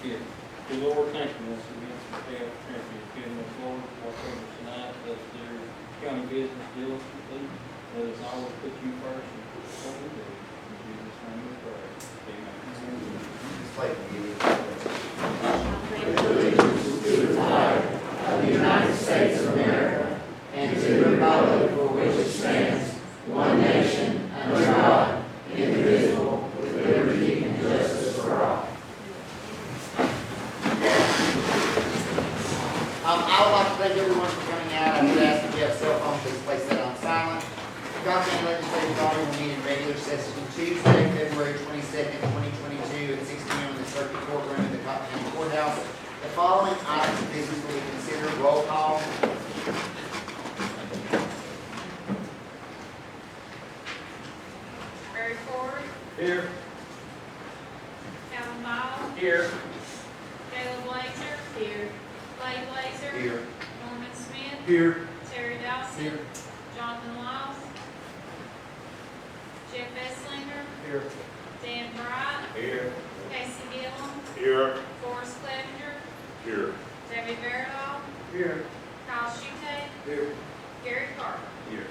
Yes. The Lord, thank you once again for the opportunity of giving us, Lord, whatever tonight, that their county business diligently. Let us always put you first and what we do. In Jesus' name we pray. Amen. Just play the music. To the flag of the United States of America and to the republic for which it stands, one nation, under God, indivisible, with liberty and justice for all. I would like to thank everyone for coming out. I would ask if you have cell phones, please place that on silent. The Cocke Legislative Body will meet in regular session Tuesday, February 22nd, 2022 at 6 p.m. in the Circuit Courtroom at the Cocke County Courthouse. The following items of business will be considered. Roll call. Barry Ford, Here. Calvin Miles, Here. Caleb Blazer, here. Clay Blazer, Here. Norman Smith, Here. Terry Dawson, Here. Jonathan Lyles, Jeff Esslinger, Here. Dan Bright, Here. Casey Gillum, Here. Forrest Clevenger, Here. Debbie Fairdahl, Here. Kyle Schutte, Here. Gary Carter. Here.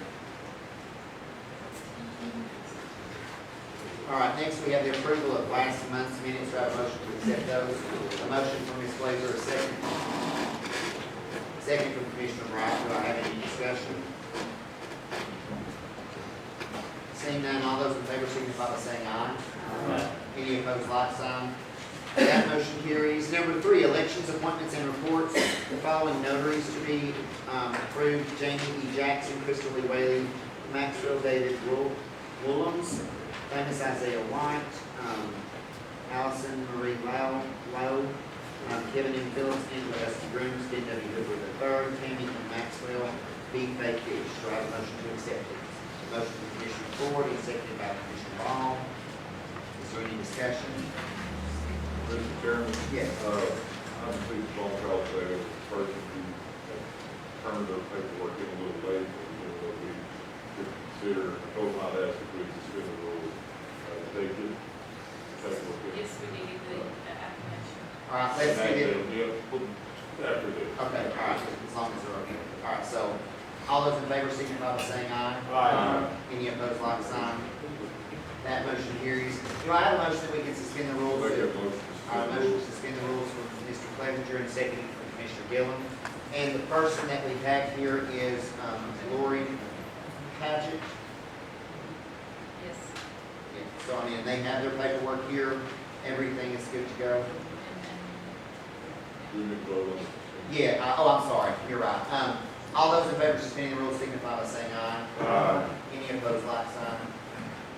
All right, next we have the approval of last month's minutes. Do I have a motion to accept those? A motion from Ms. Blazer, a second. Second from Commissioner Wright. Do I have any discussion? Seeing none, all those in favor signify by saying aye. Aye. Any opposed, like sign. That motion carries. Number 3, elections, appointments, and reports. The following notaries to be approved: Jamie E. Jackson, Crystal Lee Whaley, Maxwell David Woolums, Famous Isaiah White, Allison Marie Lowe, Kevin M. Phillips, Angela S. Grooms, D.W. Hoover III, Tammy M. Maxwell, B. Faye Fish. Do I have a motion to accept it? Motion from Commissioner Ford and seconded by Commissioner Ball. Is there any discussion? Mr. Chairman? Yes. I received a phone call today of a person who had turned their paperwork in a little late, and we could consider, I told them I'd ask if we could suspend the rules. They could paperwork in. Yes, we needed the application. All right, let's get it. After this. Okay, all right, as long as they're okay. All right, so all those in favor signify by saying aye. Aye. Any opposed, like sign. That motion carries. Do I have a motion that we can suspend the rules? Make that motion. All right, motion to suspend the rules from Mr. Clevenger and seconded from Commissioner Gillum. And the person that we have here is Lori Paget. Yes. Yeah, so I mean, they have their paperwork here. Everything is good to go. We need to vote on it. Yeah, I'm sorry, you're right. All those in favor of suspending the rules signify by saying aye. Aye. Any opposed, like sign.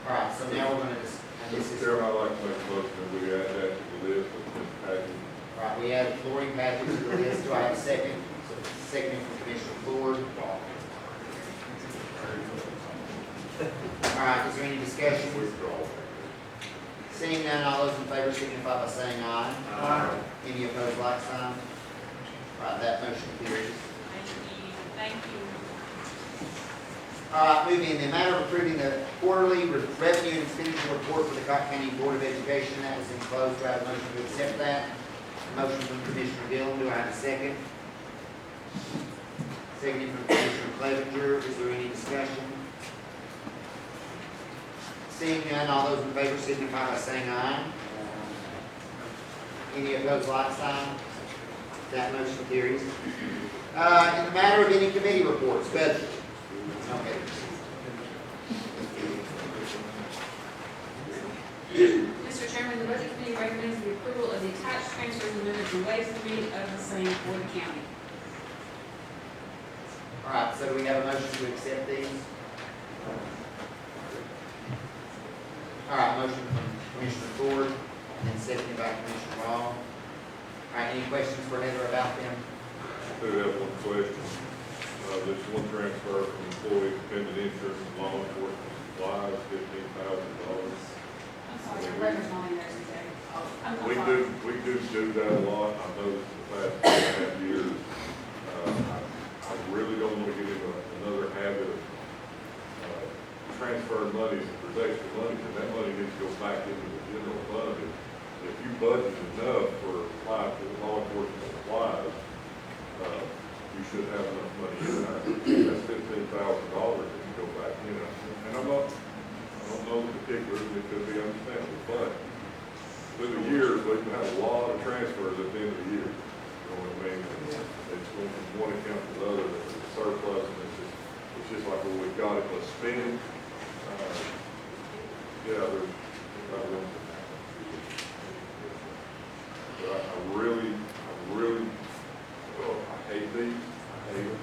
All right, so now we're going to just, and this Mr. is, Chairman, I'd like to make a motion that we add that to the list of the package. all right, we added Lori Paget to the list. Do I have a second? Second from Commissioner Ford. All right, is there any discussion? Withdraw. Seeing none, all those in favor signify by saying aye. Aye. Any opposed, like sign. All right, that motion carries. Thank you. All right, moving in the matter of approving the quarterly revenue and expenditure report for the Cocke County Board of Education, that was enclosed. Do I have a motion to accept that? Motion from Commissioner Gillum. Do I have a second? Second from Commissioner Clevenger. Is there any discussion? Seeing none, all those in favor signify by saying aye. Any opposed, like sign. That motion carries. In the matter of any committee reports, budget. Okay. Mr. Chairman, the Budget Committee recommends the approval of the attached transfers and limits and waivers committee of the same for the county. All right, so do we have a motion to accept these? All right, motion from Commissioner Ford and seconded by Commissioner Rawl. All right, any questions for Heather about them? I do have one question. There's one transfer from employee dependent insurance and law enforcement supplies, $15,000. I'm sorry, your letter's not in there today. I'm We do that a lot. I've noticed in the past 2.5 years. I really don't want to get into another habit of transferring money for extra money, and that money needs to go back into the general fund. If you budget enough for supply, for the law enforcement supplies, you should have enough money in there. That's $15,000 if you go back, you know. And I don't know the particulars, it could be understandable, but through the years, we can have a lot of transfers at the end of the year. You know what I mean? It's going from one account to the other, it's a surplus, and it's just like, well, we've got it, let's spend it. Yeah, there's not room for that. But I really, I hate these, I hate them.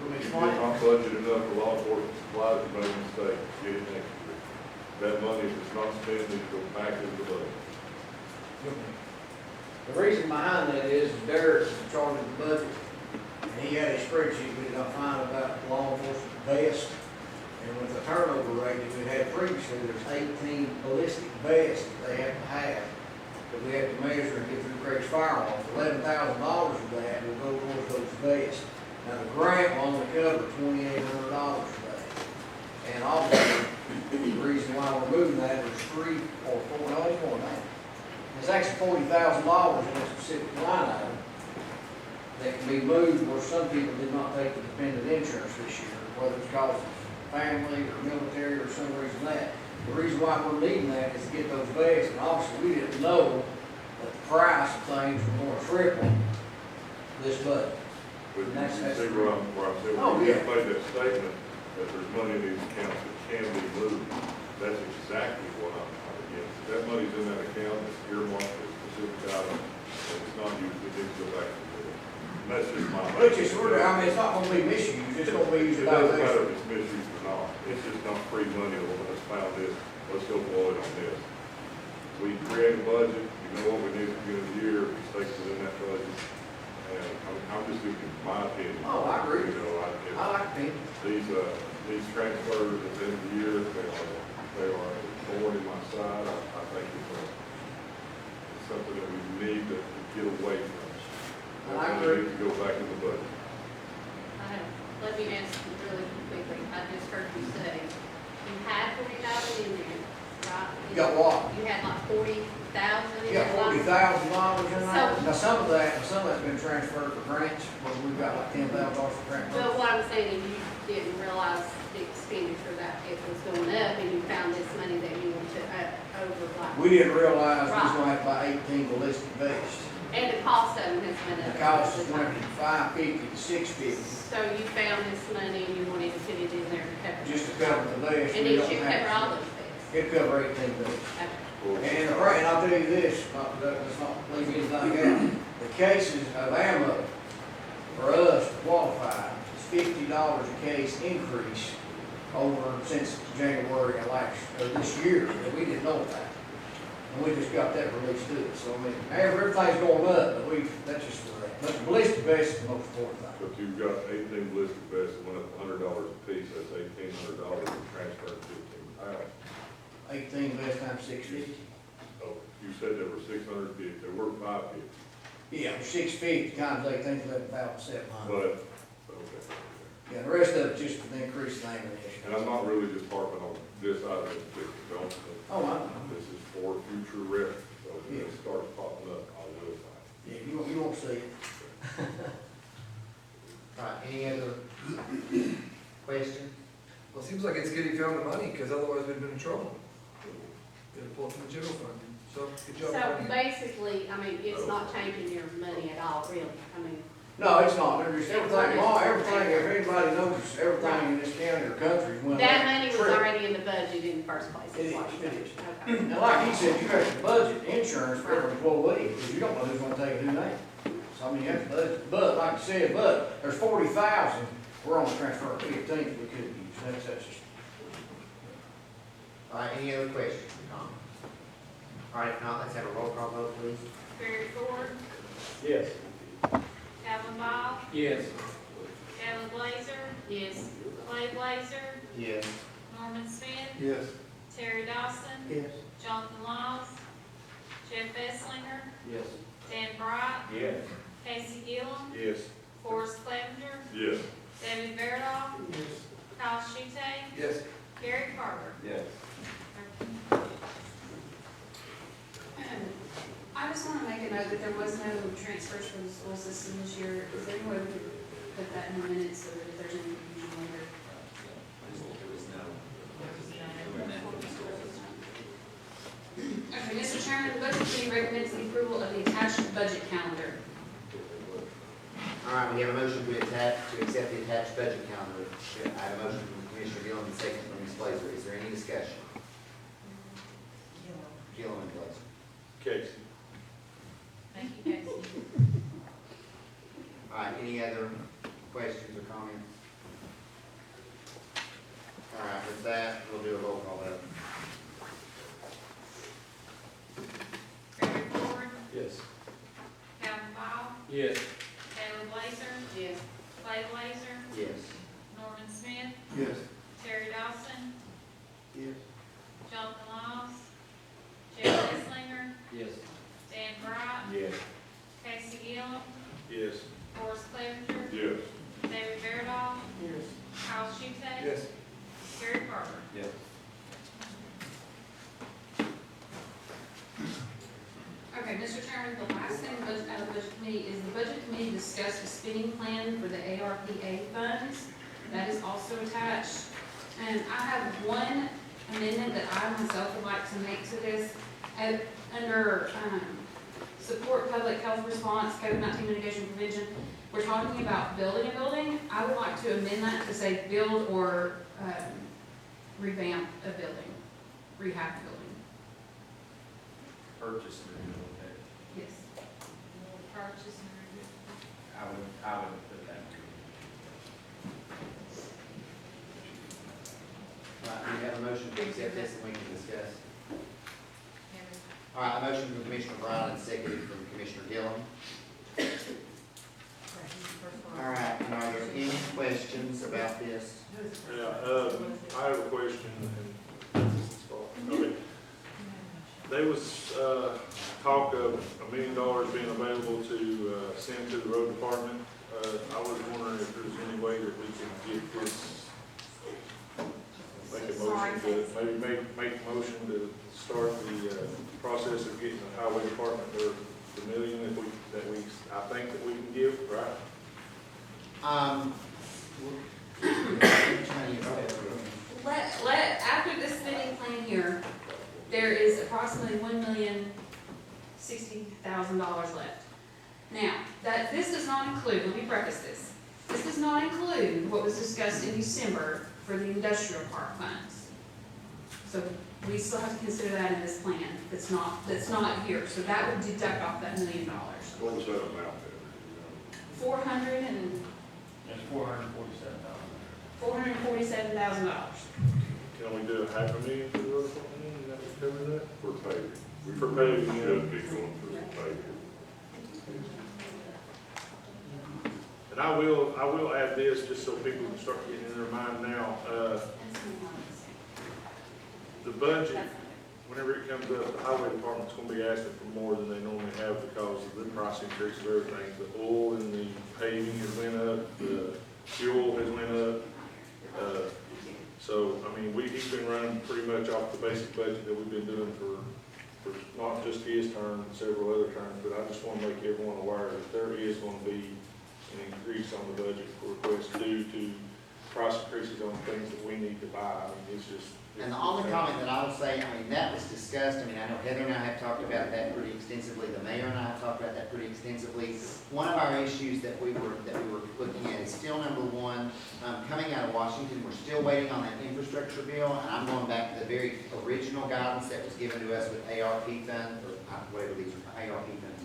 Let me You explain. get not budget enough for law enforcement supplies, you make a mistake, get it next year. That money, if it's not spent, needs to go back into the budget. The reason behind that is Derek was in charge of the budget, and he had a spreadsheet we did not find about law enforcement vests. And with the turnover rate that we had previously, there's 18 ballistic vests that they have to have, that we have to measure and get through Craig's firewall. $11,000 of that will go towards those vests. Now, the grant will only cover $2,800 of that. And obviously, the reason why we're moving that is $3 or $4, no, it's more than that. There's actually $40,000 in a specific line item that can be moved where some people did not take the dependent insurance this year, whether it's because of family or military or some reason that. The reason why we're needing that is to get those vests, and obviously we didn't know that the price of things was going to triple this budget. But you That's- see where I'm saying, Oh, when you yeah. just made that statement, that there's money in these accounts that can be moved, that's exactly what I'm against. If that money's in that account, it's earmarked for a specific item, and it's not used, it needs to go back to the board. And that's just my. Which is, I mean, it's not going to be misused, it's going to be used It doesn't about matter this. if it's misused or not, it's just not free money, well, let's found this, let's go blow it on this. We create a budget, you know what we need at the beginning of the year, mistakes within that budget, and I'm just giving my opinion. Oh, I agree. You know, I like pink. these transfers at the end of the year, they are a thorn in my side. I think it's something that we need to get away from. And I And we agree. need to go back in the budget. Let me answer really quickly. I just heard you say, you had 40,000 in there, right? You got what? You had like 40,000 in You there. got $40,000 in there. So- Now, some of that's been transferred for grants, where we've got like $10,000 for grant money. But what I'm saying is you didn't realize the expenditure that it was going up and you found this money that you wanted to, over like. We didn't realize we was gonna have to buy 18 ballistic vests. And the cost of them has been up. The cost is went from $550 to $650, So you found this money and you wanted to put it in there to cover. just to cover the vests. And We it don't should have cover to. all those things. It'll cover 18 vests. Okay. And I'll tell you this, let's not leave anything out. The cases of ammo for us to qualify is $50 a case increase over since January of this year, and we didn't know that. And we just got that released to us. So I mean, everything's going up, but that's just for that. But the ballistic vest is the most important thing. But you've got 18 ballistic vests that went up $100 a piece, that's $1,800 and transferred to 15,000. 18 vests times 650. So you said there were 650, there were 550, Yeah, 650 times 18 is 11,700. but, okay. Yeah, the rest of it just for the increase in ammunition. And I'm not really just harping on this item, don't, Oh, I know. this is for future reference, so when Yeah. it starts popping up, I'll notify. Yeah, you won't see it. All right, any other question? Well, it seems like it's good he found the money, because otherwise we'd been in trouble. It'd pull from the general fund, so good job. So finding it. basically, I mean, it's not changing your money at all, really. I mean, No, it's not, there's everything, if anybody knows, everything in this county or country went up. that money was triple. already in the budget in the first place. It is, what you're it is. saying. Okay. And like he said, you have to budget insurance for every employee, because you don't know who's gonna take who name. So I mean, you have to budget, but like I said, but there's 40,000, we're on the transfer of 15 that we could use, that's just. All right, any other questions or comments? All right, if not, let's have a roll call vote, please. Barry Ford, Yes. Calvin Ball, Yes. Alan Blazer, Yes. Clay Blazer, Yes. Norman Smith, Yes. Terry Dawson, Yes. Jonathan Laws, Jeff Esslinger, Yes. Dan Bright, Yes. Casey Gillum, Yes. Forrest Clevenger, Yes. David Verdoff, Kyle Schutte, Yes. Gary Carter. Yes. I just want to make a note that there was no transfers from the school system this year. Is there any way we could put that in the minutes so that if there's any confusion later? Okay, Mr. Chairman, the Budget Committee recommends the approval of the attached budget calendar. All right, we have a motion to accept the attached budget calendar. I have a motion from Commissioner Gillum and a second from Ms. Blazer. Is there any discussion? Gillum and Blazer. Casey. Thank you, Casey. All right, any other questions or comments? All right, with that, we'll do a roll call vote. Gregory Ford, Yes. Calvin Ball, Yes. Taylor Blazer, Yes. Clay Blazer, Yes. Norman Smith, Yes. Terry Dawson, Yes. Jonathan Laws, Jerry Kisslinger, Yes. Dan Bright, Yes. Casey Gillum, Yes. Forrest Clevenger, Yes. David Fairdoff, Yes. Kyle Schutz, Yes. Gary Carter. Yes. Okay, Mr. Chairman, the last thing out of the Budget Committee is the Budget Committee discussed a spending plan for the ARPA funds. That is also attached. And I have one amendment that I myself would like to make to this. Under support public health response, COVID-19 mitigation prevention, we're talking about building a building. I would like to amend that to say build or revamp a building, rehab a building. Purchase and relocate. Yes. Purchase and I would put that. All right, we have a motion to accept this and we can discuss. All right, a motion from Commissioner Brown and seconded from Commissioner Gillum. All right, and are there any questions about this? Yeah, I have a question, and there was, talk of $1 million being available to, send to the road department. I was wondering if there's any way that we can get this, make a motion to, maybe make a motion to start the, process of getting the highway department the $1 million I think that we can give, right? After this spending plan here, there is approximately $1,060,000 left. Now, this does not include, let me preface this, this does not include what was discussed in December for the industrial park funds. So we still have to consider that in this plan, that's not here, so that would deduct off that $1 million. What was that amount then? That's $447,000. Can we do $500,000 for the road department, and that would cover that? For paving. For paving, yeah. Should be going for the paving. And I will add this, just so people can start getting in their mind now, the budget, whenever it comes up, the highway department's gonna be asking for more than they normally have because of the price increase of everything. The oil and the paving has went up, the fuel has went up. So, I mean, he's been running pretty much off the basic budget that we've been doing for not just his term, several other terms, but I just wanna make everyone aware that there is gonna be an increase on the budget for requests due to price increases on things that we need to buy. I mean, it's just. And the only comment that I would say, I mean, that was discussed, I mean, I know Heather and I have talked about that pretty extensively, the mayor and I have talked about that pretty extensively. One of our issues that we were looking at is still number one, coming out of Washington, we're still waiting on that infrastructure bill, and I'm going back to the very original guidance that was given to us with ARP funds, or whatever these are, ARP funds,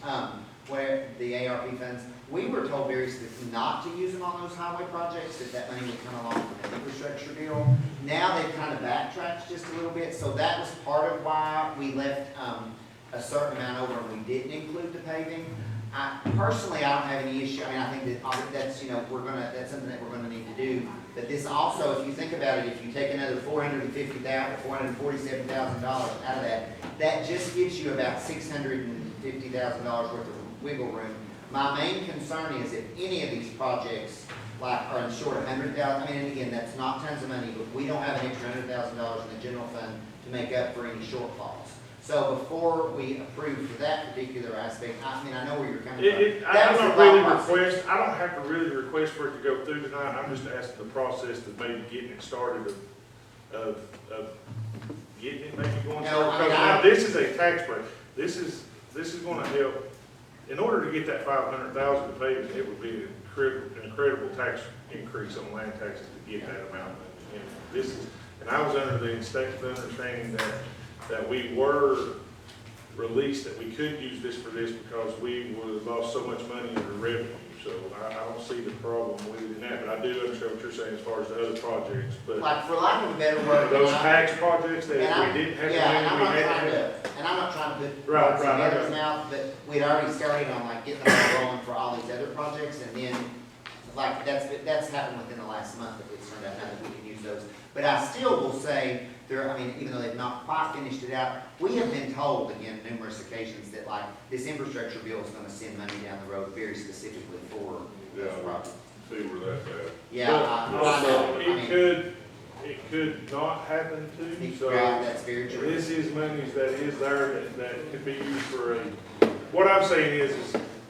yeah. Where the ARP funds, we were told very specifically not to use them on those highway projects, that money would come along from the infrastructure bill. Now they've kind of backtracked just a little bit, so that was part of why we left a certain amount over and we didn't include the paving. Personally, I don't have any issue. I mean, I think that's, you know, that's something that we're gonna need to do. But this also, if you think about it, if you take another $447,000 out of that, that just gives you about $650,000 worth of wiggle room. My main concern is if any of these projects are short of $100,000, I mean, and again, that's not tons of money, but we don't have an extra $100,000 in the general fund to make up for any shortfalls. So before we approve for that particular aspect, I mean, I know where you're coming from. I'm was the not really thought process. I don't have to really request for it to go through tonight, I'm just asking the process of maybe getting it started, of getting it maybe going. No, I mean, Because now this is a tax break, this is gonna help, in order to get that 500,000 to pay, it would be an incredible tax increase on land taxes to get that amount. And this is, and I was under the understanding that we were released, that we could use this for this because we would have lost so much money in the revenue. So I don't see the problem with it in that, but I do understand what you're saying as far as the other projects. But Like, for lack of a better word. those and I- tax projects that and if I- we didn't have the Yeah, and I'm money, we not had trying to. to, and I'm not trying to put Right, words in right, I Heather's know. mouth, but we'd already started on like getting the ball rolling for all these other projects, and then, like, that's happened within the last month, that it's turned out now that we can use those. But I still will say, I mean, even though they've not quite finished it out, we have been told, again, numerous occasions, that like, this infrastructure bill is gonna send money down the road very specifically for those Yeah. projects. See where that's at. Yeah, I know, Also, I it mean, could not happen too, so. right, that's very true. This is monies that is there that could be used for what I'm saying is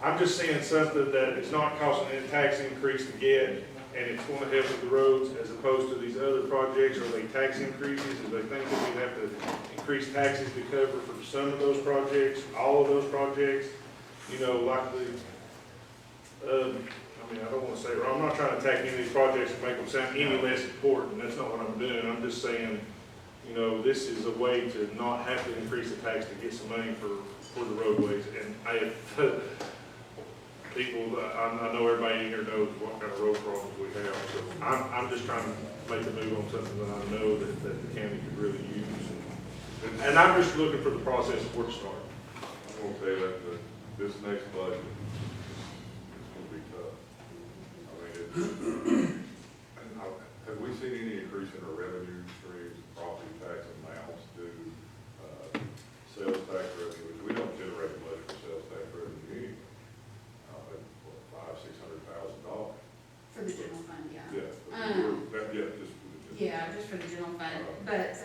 I'm just seeing something that is not costing any tax increase to get, and it's gonna help with the roads as opposed to these other projects. Are they tax increases? Are they things that we have to increase taxes to cover for some of those projects, all of those projects? You know, like I mean, I don't wanna say, I'm not trying to attack any of these projects and make them sound any less important. That's not what I'm doing. I'm just saying, you know, this is a way to not have to increase the tax to get some money for the roadways. And people, I know everybody in here knows what kind of road problems we have, so I'm just trying to make a move on something that I know that the county could really use. And I'm just looking for the process of where to start. I'm gonna say that this next budget is gonna be tough. I mean, have we seen any increase in our revenue streams, property tax amounts due, sales tax revenue? We don't generate much for sales tax revenue anyway. $500,000-600,000. For the general fund, yeah. Yeah. Just for the general fund, but,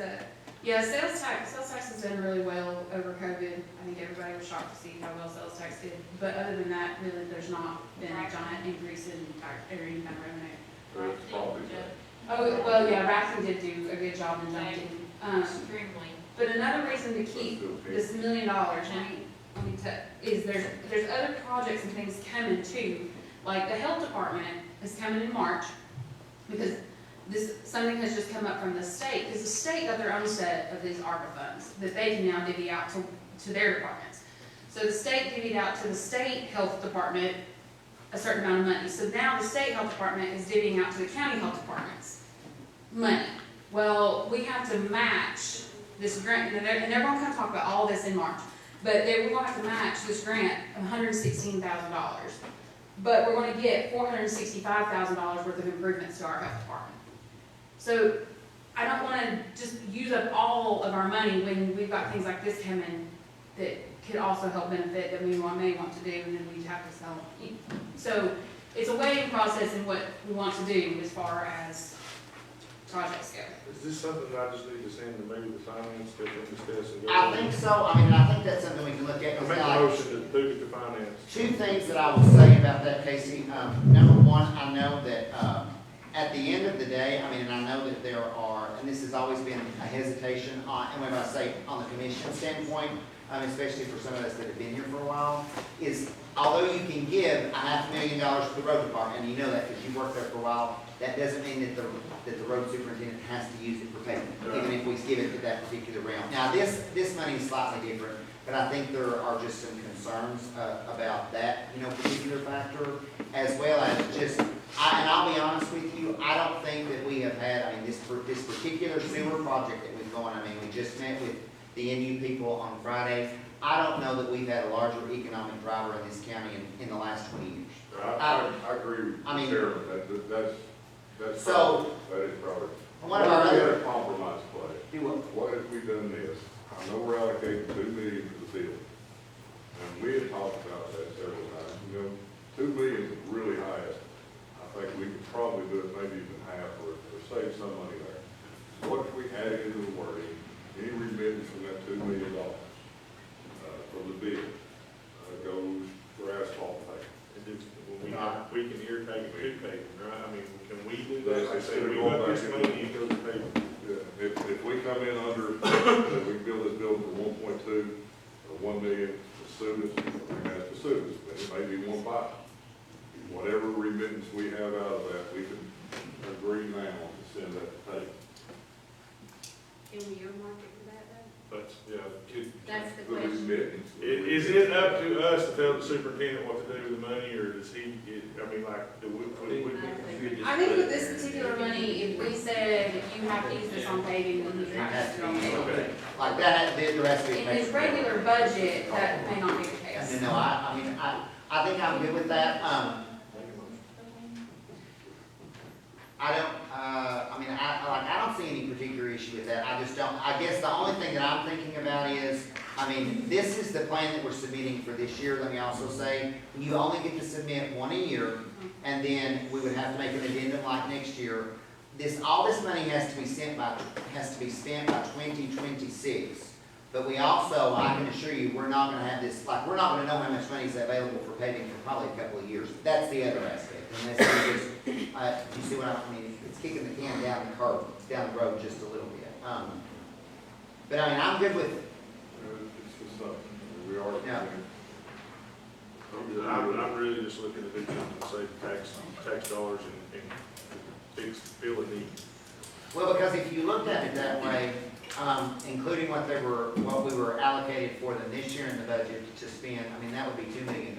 yeah, sales tax has done really well over COVID. I think everybody was shocked to see how well sales tax did, but other than that, really, there's not been a giant increase in tax, or any kind of revenue. It's property tax. Oh, well, yeah, Rafton did do a good job in jumping. Extremely. But another reason to keep this $1 million, is there's other projects and things coming too. Like the health department is coming in March, because something has just come up from the state, because the state got their own set of these ARPA funds that they can now divvy out to their departments. So the state divvied out to the state health department a certain amount of money. So now the state health department is divvying out to the county health departments money. Well, we have to match this grant, and they're going to kind of talk about all this in March, but we're going to have to match this grant of $116,000. But we're going to get $465,000 worth of improvements to our health department. So I don't want to just use up all of our money when we've got things like this coming that could also help benefit that we may want to do, and then we'd have to sell them. So it's a weighing process in what we want to do as far as projects go. Is this something that I just need to send to maybe the finance to discuss and go? I think so, I mean, I think that's something we can look at. I make a motion to move it to finance. Two things that I will say about that, Casey. Number one, I know that, at the end of the day, I mean, and I know that there are, and this has always been a hesitation on, and when I say on the commission standpoint, especially for some of us that have been here for a while, is although you can give $500,000 to the road department, and you know that because you've worked there for a while, that doesn't mean that the road superintendent has to use it for payment, even if we give it to that particular realm. Now, this money is slightly different, but I think there are just some concerns about that, particular factor, as well as just, and I'll be honest with you, I don't think that we have had, this particular sewer project that we've gone, we just met with the NU people on Friday. I don't know that we've had a larger economic driver in this county in the last 20 years. I agree with Sarah, that's So- that is probably. One of our other, Compromise play. do what? What if we done this? I know we're allocating $2 million to the field. And we had talked about that several times, $2 million is really high estimate. I think we could probably do it maybe even half or save some money there. What if we added into the wording, any remittance from that $2 million said, we going got back this in- money, it goes to pay. Yeah, if we come in under, if we build this building for 1.2 or 1 million to sue us, we have to sue us, but it may be 1.5. Whatever remittance we have out of that, we can agree now to send that to pay. Can we earmark it for that though? But, yeah, That's the The question. remittance. is it up to us to tell the superintendent what to do with the money, or does he, do we? I think with this particular money, if we said you have to use this on paving, then you have to use it on paving. Okay. Like that, the rest of it. In his regular budget, that may not be the case. No, I mean, I think I'm good with that. I don't, I don't see any particular issue with that. I just don't, I guess the only thing that I'm thinking about is, this is the plan that we're submitting for this year. Let me also say, you only get to submit one a year, and then we would have to make an addendum like next year. All this money has to be spent by 2026. But we also, I can assure you, we're not gonna have this, we're not gonna know how much money is available for paving for probably a couple of years. That's the other aspect. And that's just, you see what I mean? It's kicking the can down the road just a little bit. But I'm good with, It's just something, we are. Yeah. I'm really just looking at it to save tax dollars and fill a need. well, because if you looked at it that way, including what we were allocated for them this year in the budget to spend, that would be $2 million.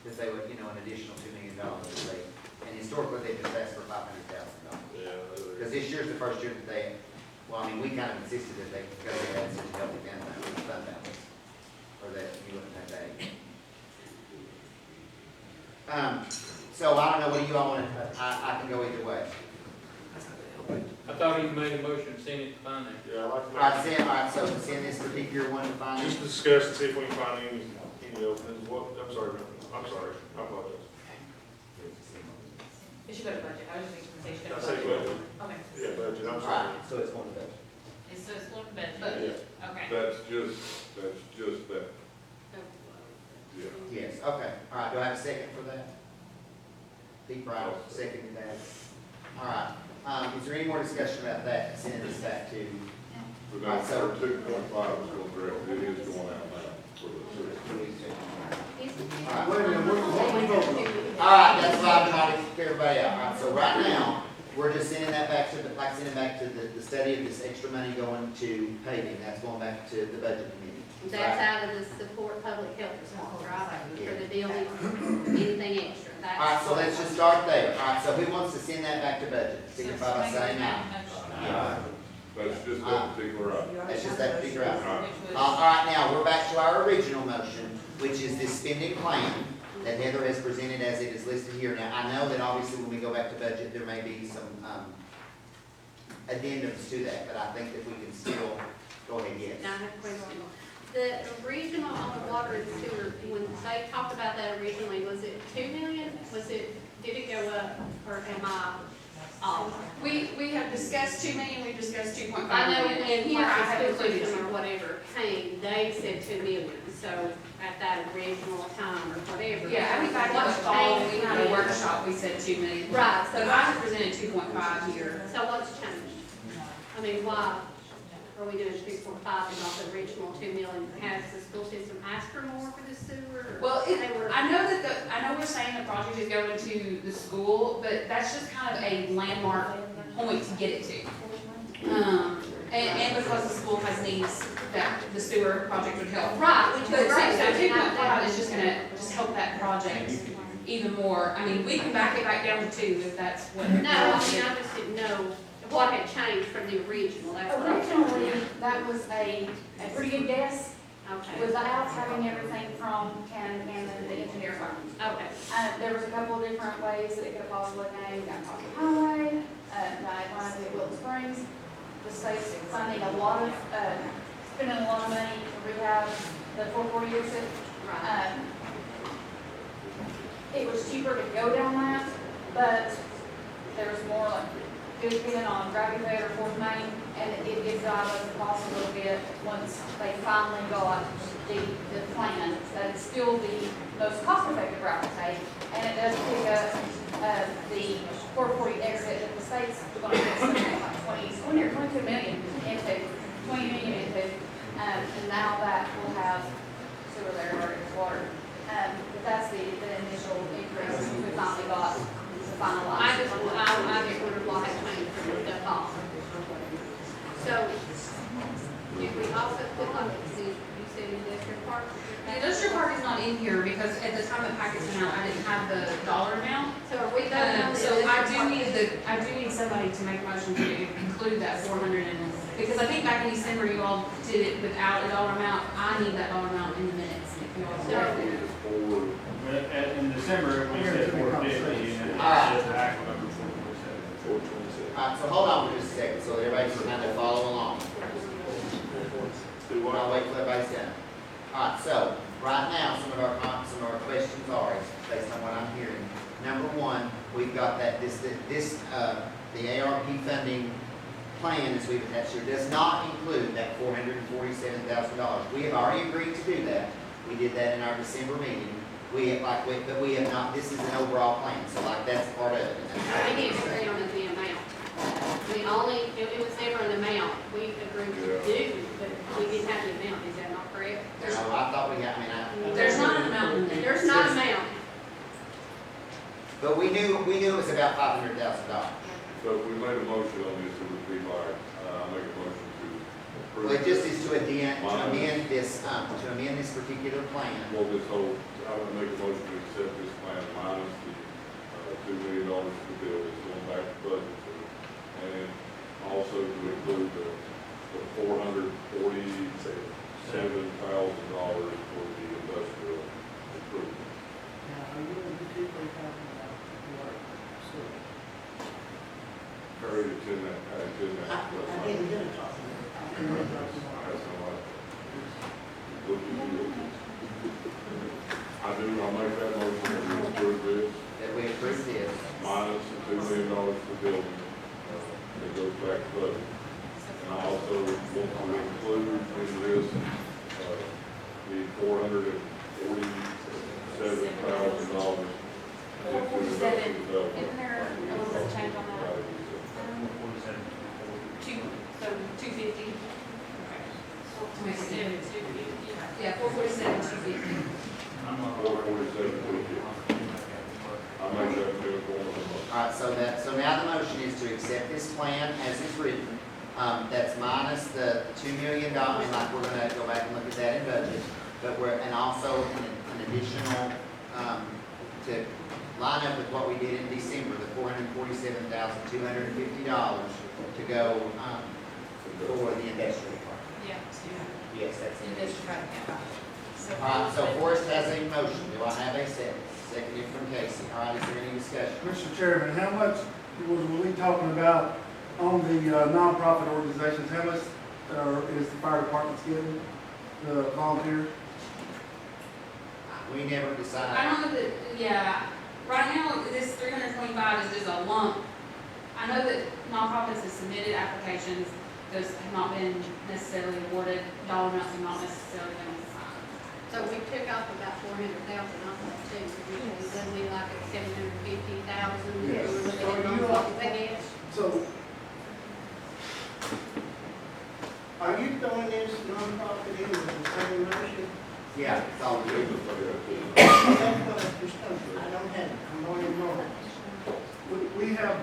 If they would, an additional $2 million. And historically, they just asked for $500,000. Yeah. Because this year's the first year that they, we kind of insisted that they go ahead and send help again, fund balance. Or that you wouldn't have that. So I don't know, what do you all want to, I can go either way. I thought he made a motion to send it to finance. Yeah, I like All that. right, so send this particular one to finance. Just to discuss and see if we can find any openings. I'm sorry, I apologize. It should go to budget, I was just gonna say it should I go to say budget. budget. Okay, Yeah, budget, I'm All sorry. right, so it's going to budget. so it's going to budget, Yeah. okay. That's just that, yeah. Yes, okay. All right, do I have a second for that? Pete Bryant, seconded that. All right, is there any more discussion about that, sending this back to? But now, our 2.5 is going direct, it is going out now for the city. All right, wait a minute, what we voting? All right, that's why I'm trying to keep everybody out. All right, so right now, we're just sending that back to, sending back to the study of this extra money going to paving. That's going back to the budget committee. That's out of the support public health response, right? For the building, anything extra. All right, so let's just start there. All right, so who wants to send that back to budget? Signify by saying aye. That's just that particular item. That's just that particular item. Which was, All right, now, we're back to our original motion, which is this spending plan that Heather has presented as it is listed here. Now, I know that obviously when we go back to budget, there may be some addendums to that, but I think that we can still go ahead, yes. Now, I have a question. The original on the water and sewer, when they talked about that originally, was it 2 million? Did it go up, or am I off? We have discussed 2 million, we've discussed 2.5 I know million, in and here I have the included system 2. or whatever came, they said 2 million, so at that original time or whatever. Yeah, I think back in the What's fall, when we changed? had a workshop, we said 2 million. Right, So I have presented 2.5 here. So what's changed? Why are we doing 2.5 and not the original 2 million? Has the school system asked for more for the sewer? or Well, they were- I know we're saying the project is going to the school, but that's just kind of a landmark point to get it to. And because the school has needs that the sewer project would help. Right, which But is great. so 2.5 is just gonna help that project even more. We can back it back down to 2 if that's what. No, I just didn't know what had changed from the original, that's what I was. Originally, that was a pretty good guess, Okay, without having everything from Ken and the engineer firm. okay. There was a couple of different ways that it could have possibly named, got possibly highway, might be at Wilton Springs. The state's funding a lot of, spending a lot of money to rehab the 440 exit. Right. It was cheaper to go down that, but there was more like good spin on Gravy Bed or Fourth Main, and it did drive up the cost a little bit once they finally got the plan. That is still the most cost-effective route to take, and it does pick up the 440 exit that the state's going to get like 20 or 22 million into, 20 million into, and now that will have sewer there or water. But that's the initial increase we finally got to finalize. I just, I get rid of like 20 for the fall. So, if we also put like, you said industrial park. The industrial park is not in here because at the time the packets went out, I didn't have the dollar amount. So are we voting on the So industrial I do need somebody to make a motion to include that 400 in, because I think back in December you all did it without a dollar amount. I need that dollar amount in the minutes, if you all do. In December, we said 450, and Alright. the actual number 427. All right, so hold on for just a second, so everybody can kind of follow along. I'll wait till everybody's done. All right, so, right now, some of our questions are, based on what I'm hearing. Number one, we've got that, the ARP funding plan, as we've attached here, does not include that $447,000. We have already agreed to do that. We did that in our December meeting. But we have not, this is an overall plan, so like, that's part of it. We didn't agree on the amount. We only, it was never an amount we agreed to do, but we didn't have the amount, is that not correct? No, I thought we had, There's not an amount in there. There's not an amount. but we knew it was about $500,000. So if we made a motion on this, it would be like, I make a motion to approve. Well, it just is to amend this particular plan. Well, this whole, I would make a motion to accept this plan minus the $2 million for the bill, it's going back to budget. And also to include the $447,000 for the industrial improvement. Very in that. I didn't get it. I'll make that motion that we approve this, That we approve this. minus the $2 million for building, that goes back to budget. And I also want to include in this, the $447,000. Isn't there a little bit of change on that? 250. Yeah, 447, 250. $447,250. I make that new form. All right, so now the motion is to accept this plan as it's written. That's minus the $2 million, and like we're gonna go back and look at that in budget. But and also an additional, to line up with what we did in December, the $447,250 to go, for the industrial park. Yeah. Yes, that's in this. Industrial, yeah. All right, so Forrest has a motion. Do I have a second? Seconded from Casey. All right, is there any discussion? Mr. Chairman, how much was we talking about on the nonprofit organizations? How much is the fire department's getting, the volunteers? We never decided. I don't know that, yeah, right now, this 325 is just a lump. I know that nonprofits have submitted applications, those have not been necessarily awarded, dollar amounts have not necessarily been assigned. So we took off about 400,000 off that too, doesn't mean like it's 750,000. Yes. We were looking at So you nonprofits, I guess. So, are you throwing this nonprofit in with the same motion? Yeah, it's all good. That's what I discussed. I don't have it. I'm on your moment. We have,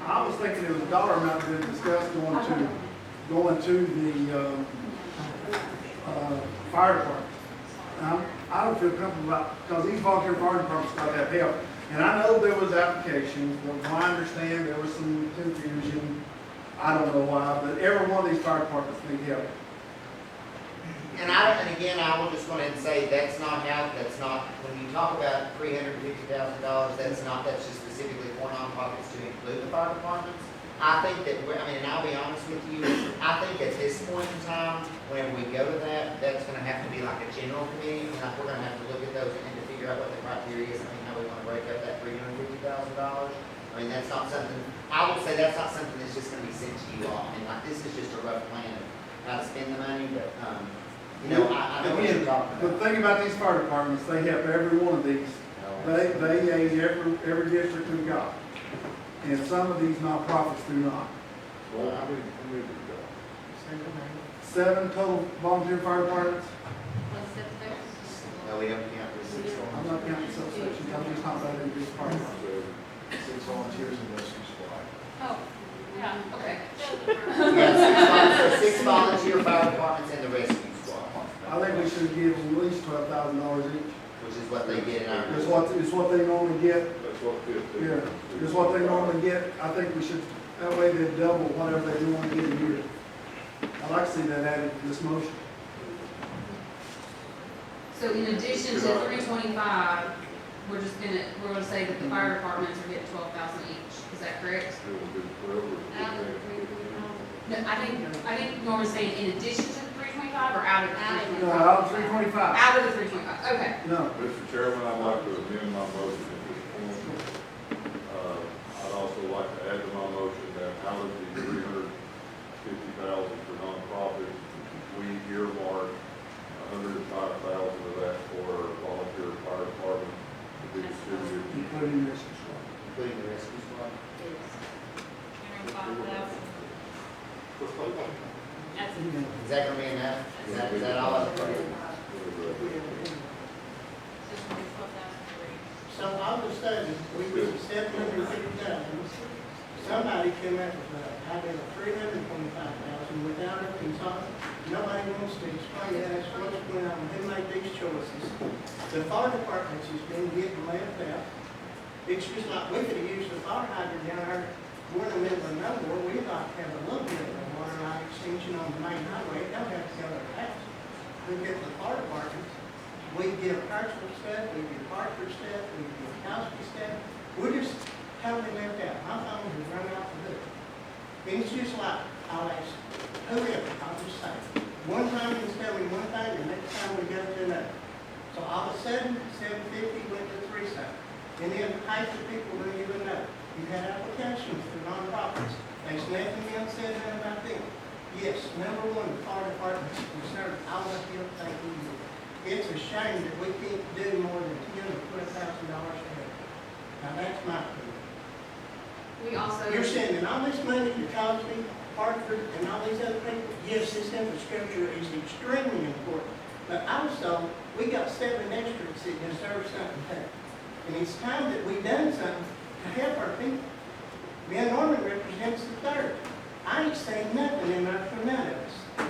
I was thinking it was a dollar amount that we discussed going to the, fire department. I don't feel comfortable about, because these volunteer fire departments got to have help. And I know there was applications, but from what I understand, there was some confusion. I don't know why, but every one of these fire departments need help. And again, I will just go ahead and say, that's not, when you talk about $350,000, that's just specifically for nonprofits to include the fire departments. I think that, and I'll be honest with you, I think at this point in time, whenever we go to that, that's gonna have to be like a general committee, and we're gonna have to look at those and to figure out what the criteria is, how we wanna break up that $350,000. That's not something, I would say that's not something that's just gonna be sent to you all. Like, this is just a rough plan of how to spend the money, but, I know what you're talking The about. thing about these fire departments, they help every one of these. They aid every district we've got. And some of these nonprofits do not. Well, how many we got? 7 total volunteer fire departments. Let's sit there. No, we don't count the 6 I'm not counting subsections, I'm just talking about every fire department. 6 volunteers in rescue squad. Oh, yeah, okay. Yeah, 6 volunteer fire departments and the rescue squad, I think we should give them at least $12,000 each. which is what they get in our. It's what they normally get. That's what fifteen. Yeah, it's what they normally get. I think we should, that way they double whatever they normally get a year. I'd like to see that added to this motion. So in addition to 325, we're gonna say that the fire departments are getting 12,000 each, is that correct? It will be 12 or Out of the 15. 325. No, I think Norma's saying in addition to the 325 or out of the Out of it. 325? No, out of 325. Out of the 325, okay. No, Mr. Chairman, I'd like to amend my motion at this point. I'd also like to add to my motion that out of the 350,000 for nonprofits, we earmark 105,000 of that for our volunteer fire department to be distributed. including this as well. Including the rescue squad. That's Is that gonna be enough? Is that all? So all of a sudden, we was $750,000. Somebody came up with a idea of $325,000 without a consultant. Nobody wants to explain to us what's going on, who made these choices. The fire departments has been getting left out. It's just like, we could have used the fire hydrant down there, we're in the middle of nowhere, we'd like to have a little bit of a water line extension on the main highway, it don't have to go to our house. We get the fire departments, we give Kirksville stuff, we give Hartford stuff, we give Kowski stuff, we're just totally left out. My phone has run out the hook. And it's just like, I'll ask whoever, I'll just say, one time you tell me one thing, the next time we go to another. So all of a sudden, 750 went to 370. And then half the people didn't even know. You had applications for nonprofits. There's nothing else said about them. Yes, number one, the fire department's concerned, I want to thank you. It's a shame that we can't do more than $10,000 or $20,000 a year. Now, that's my opinion. We also. You're sending all this money to Cosby, Hartford, and all these other people. Yes, this infrastructure is extremely important. But also, we got 7 districts that deserve something too. And it's time that we done something to help our people. Ben Norman represents the 3rd. I ain't saying nothing in there for none of us.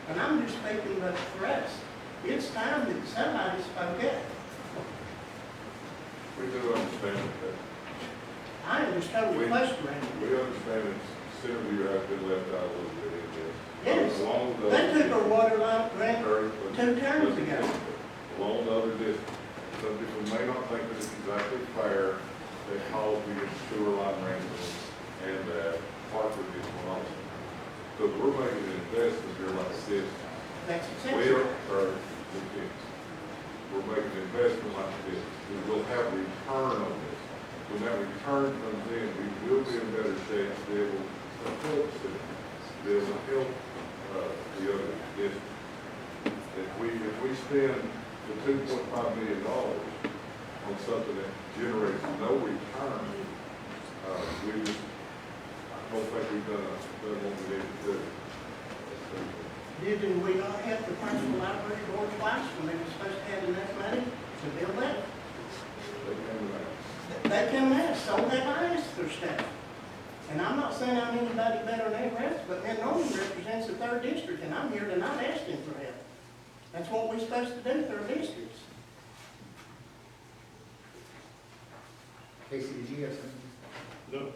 And I'm just speaking but for us. It's time that somebody spoke up. We do understand that. I am just totally frustrated. We understand that Senator has been left out a little bit in this. Yes, Along with they those- took our water line grant Very- 2 terms ago. Along with other districts, some people may not think that it's exactly fair that Cosby gets sewer line ransoms and that Hartford gets one also. So we're making an investment here like this. That's We acceptable. we're making an investment like this. We will have return on this. When that return comes in, we will be in better shape to be able to help cities, to be able to help, the other districts. If we spend the $2.5 million on something that generates no return, we just, I don't think we've done what we need to do. Didn't we not have the principal library board twice when they were supposed to have enough money to build that? They came to that. They come out, so have I asked for stuff. And I'm not saying I'm anybody better than anyone else, but Ben Norman represents the 3rd district, and I'm here tonight asking for help. That's what we're supposed to do for our districts. Casey, did you have something? No.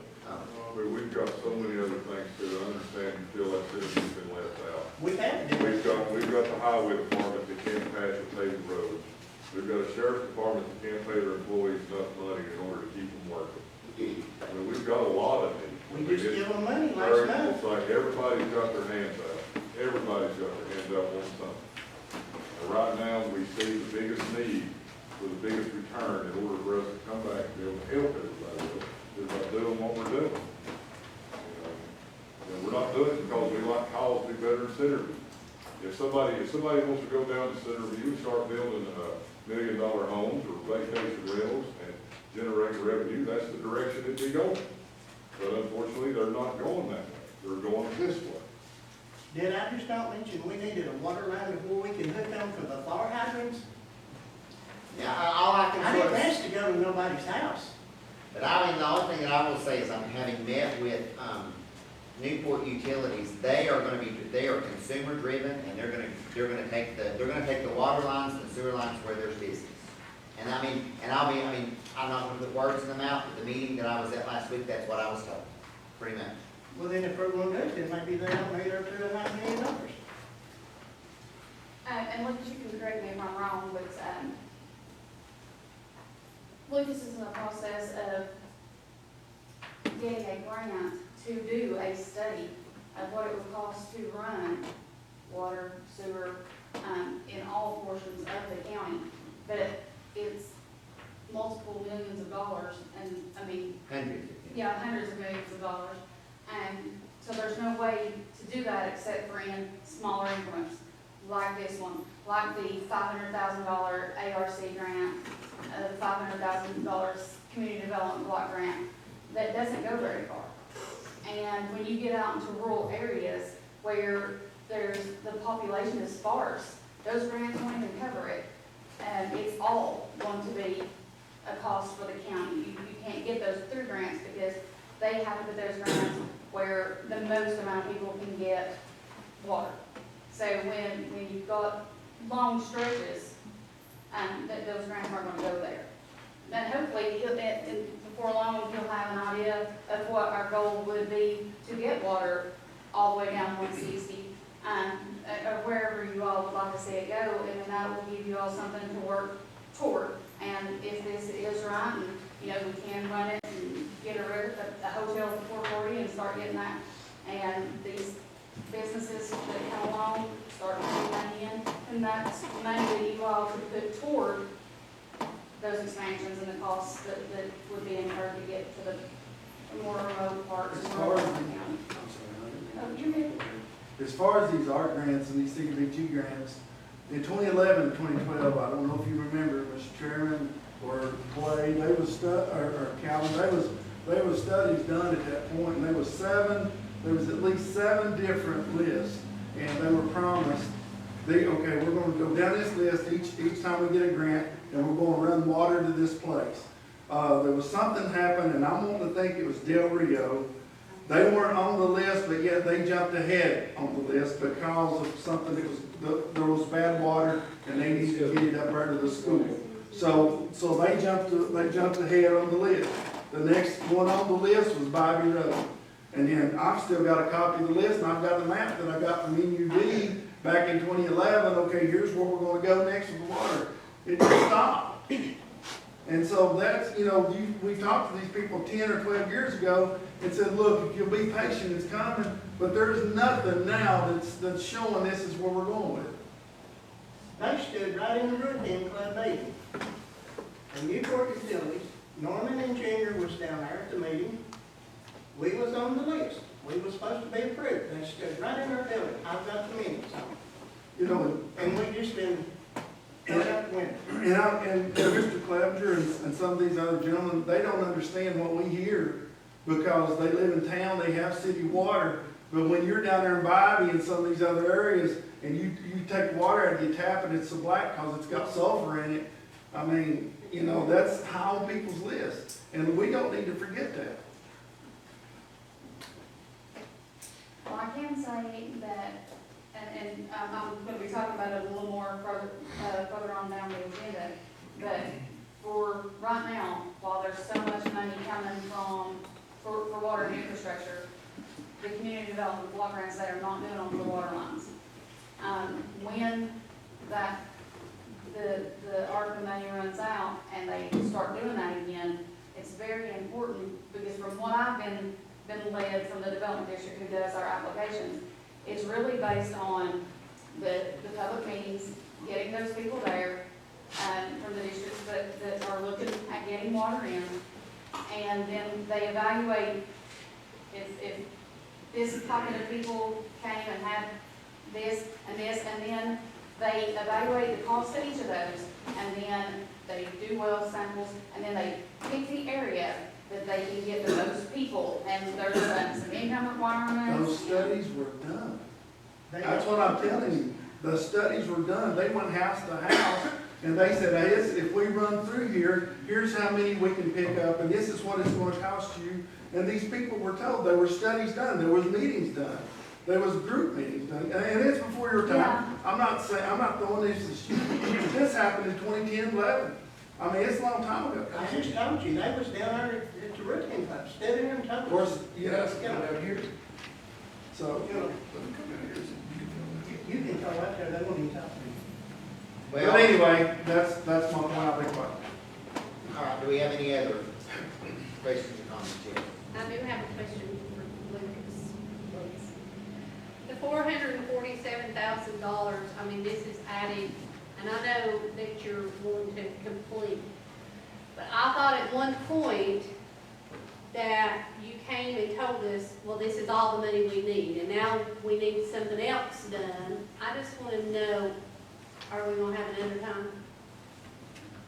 But we've got so many other things to understand and feel like this has been left out. We have to. We've got the highway department that can't patch and pave the roads. We've got a sheriff's department that can't pay their employees enough money in order to keep them working. I mean, we've got a lot of these. We just give them money last month. It's like everybody's got their hands out. Everybody's got their hands up on something. And right now, we see the biggest need for the biggest return in order for us to come back and be able to help everybody is by doing what we're doing. And we're not doing it because we like Cosby better than Senator. If somebody wants to go down to Centerview and start building $1 million homes or vacation rentals and generate revenue, that's the direction it'd be going. But unfortunately, they're not going that way. They're going this way. Did I just not mention we needed a water line before we can hook them to the fire hydrants? Yeah, all I I can didn't sort of, ask to go to nobody's house. but I mean, the only thing that I will say is I'm having met with, Newport Utilities, they are consumer driven, and they're gonna take the water lines and sewer lines where there's business. And I'm not gonna put words in the mouth, but the meeting that I was at last week, that's what I was told, pretty much. Well, then if we're gonna do it, then maybe they don't need our $2.5 million. And Lucas, you can correct me if I'm wrong, but, Lucas is in the process of getting a grant to do a study of what it would cost to run water, sewer, in all portions of the county. But it's multiple millions of dollars, and, I mean, hundreds of millions of dollars. And so there's no way to do that except for in smaller increments, like this one, like the $500,000 ARC grant, the $500,000 community development block grant, that doesn't go very far. And when you get out into rural areas where the population is sparse, those grants won't even cover it. And it's all going to be a cost for the county. You can't get those through grants because they have to put those grants where the most amount of people can get water. So when you've got long stretches, that those grants aren't going to go there. And hopefully, before long, he'll have an idea of what our goal would be to get water all the way down 160, or wherever you all would like to see it go, and then that will give you all something to work toward. And if this is right, and, we can run it and get a hotel for 440 and start getting that, and these businesses that come along start putting money in, and that's money that you all could put toward those expansions and the costs that would be incurred to get to the more remote parts As of far as the county. Oh, you're good. As far as these ARC grants and these CDBG grants, in 2011 and 2012, I don't know if you remember, Mr. Chairman or Clay, they was or Calvin, they was studies done at that point, and there was at least seven different lists, and they were promised, we're gonna go down this list each time we get a grant, and we're gonna run water to this place. There was something happened, and I'm wanting to think it was Del Rio. They weren't on the list, but yet they jumped ahead on the list because of something there was bad water, and they needed to get it up there to the school. So they jumped ahead on the list. The next one on the list was Bobby Road. And then I've still got a copy of the list, and I've got the map that I got from NUD back in 2011. Okay, here's where we're gonna go next with the water. It just stopped. And so that's, we talked to these people 10 or 12 years ago and said, look, if you'll be patient, it's coming. But there's nothing now that's showing this is where we're going with it. They stood right in the routine club meeting. And Newport Utilities, Norman and Junior was down there at the meeting. We was on the list. We was supposed to be approved. They stood right in our building. I've got the minutes. And we just been And Mr. Clevenger and some of these other gentlemen, they don't understand what we hear because they live in town, they have city water. But when you're down there in Bobby and some of these other areas, and you take water out and you tap it, it's so black because it's got sulfur in it. I mean, that's high on people's list. And we don't need to forget that. Well, I can say that, and I'm going to be talking about it a little more further on down the agenda, but for right now, while there's so much money coming for water and infrastructure, the community development block grants that are not doing on the water lines. When the ARPA money runs out and they start doing that again, it's very important because from what I've been led from the development district who does our applications, it's really based on the public meetings, getting those people there from the districts that are looking at getting water in, and then they evaluate if this pocket of people came and had this, and this, and then they evaluate the cost of each of those, and then they do well samples, and then they pick the area that they can get the most people, and there's some income requirements. Those studies were done. They- That's what I'm telling you. The studies were done. They went house to house, and they said, hey, if we run through here, here's how many we can pick up, and this is what it's going to cost you. And these people were told, there were studies done, there was meetings done, there was group meetings done, and it's before your time. I'm not saying, I'm not throwing this happened in 2010, 11. I mean, it's a long time ago. I just told you, they was down there at the roofing club, standing there and talking. Of course, yes, Yeah. down here. So, You know, you can go out there, they won't even talk to you. but Well, anyway, that's my point, I'll be quiet. all right, do we have any other questions or comments here? I do have a question for Lucas, please. The $447,000, I mean, this is added, and I know that you're going to complete, but I thought at one point that you came and told us, well, this is all the money we need, and now we need something else done. I just want to know, are we going to have another time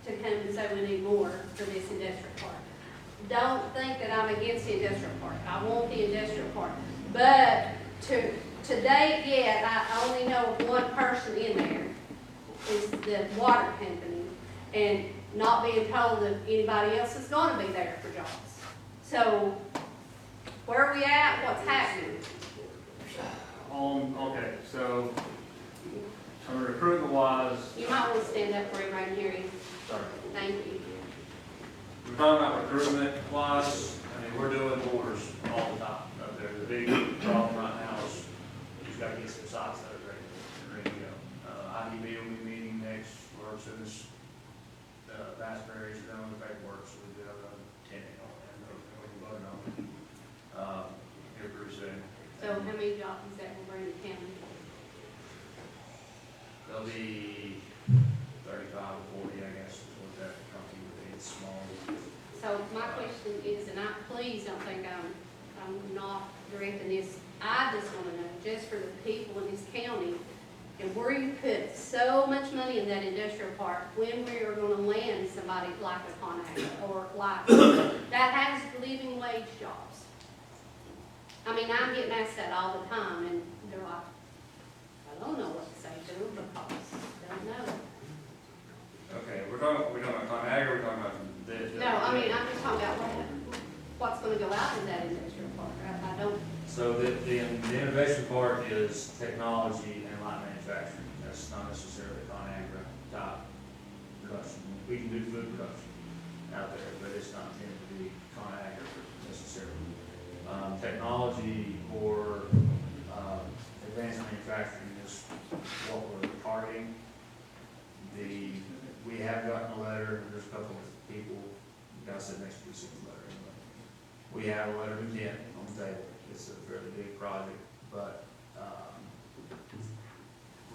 to come and say we need more for this industrial park? Don't think that I'm against the industrial park. I want the industrial park. But to date yet, I only know of one person in there, is the water company, and not being told that anybody else is going to be there for jobs. So, where are we at? What's happening? Okay, so, on the recruitment wise, You might want to stand up for him right here. sorry, Thank you. we're talking about recruitment wise, I mean, we're doing orders all the time. There's a big problem right now is we just gotta get some sites that are ready to go. IDB will be meeting next, or as soon as, Bassberries are done with the paperwork, so we do have a tenant on it, and we're voting on it. Here pretty soon. So, how many jobs that will bring to county? There'll be 35 or 40, I guess, is what that company would be. It's small. So my question is, and please don't think I'm not directing this, I just want to know, just for the people in this county, and where you put so much money in that industrial park, when we are going to land somebody like a Conagra or like, that has living wage jobs. I mean, I'm getting asked that all the time, and they're like, I don't know what to say to them because I don't know. Okay, we're talking about Conagra, we're talking about this. No, I mean, I'm just talking about what's going to go out in that industrial park. I don't. So the innovation part is technology and light manufacturing. That's not necessarily Conagra type production. We can do food production out there, but it's not intended to be Conagra necessarily. Technology or advanced manufacturing is what we're targeting. We have gotten a letter, there's a couple of people, I said next week, sent a letter anyway. We have a letter of intent on the table. It's a fairly big project, but, we're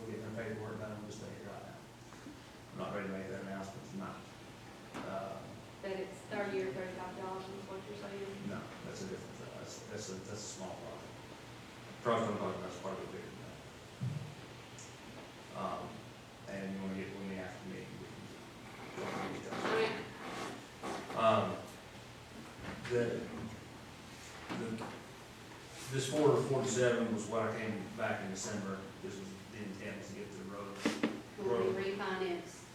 getting the paperwork done, we'll stay here right now. I'm not ready to make that announcement tonight. That it's 30 or 35 jobs is what you're saying? No, that's a different, that's a small project. Project I'm talking about is part of a bigger thing. And you wanna get with me after the meeting. This 447 was what I came back in December. This was the intent was to get the road. Will we refinance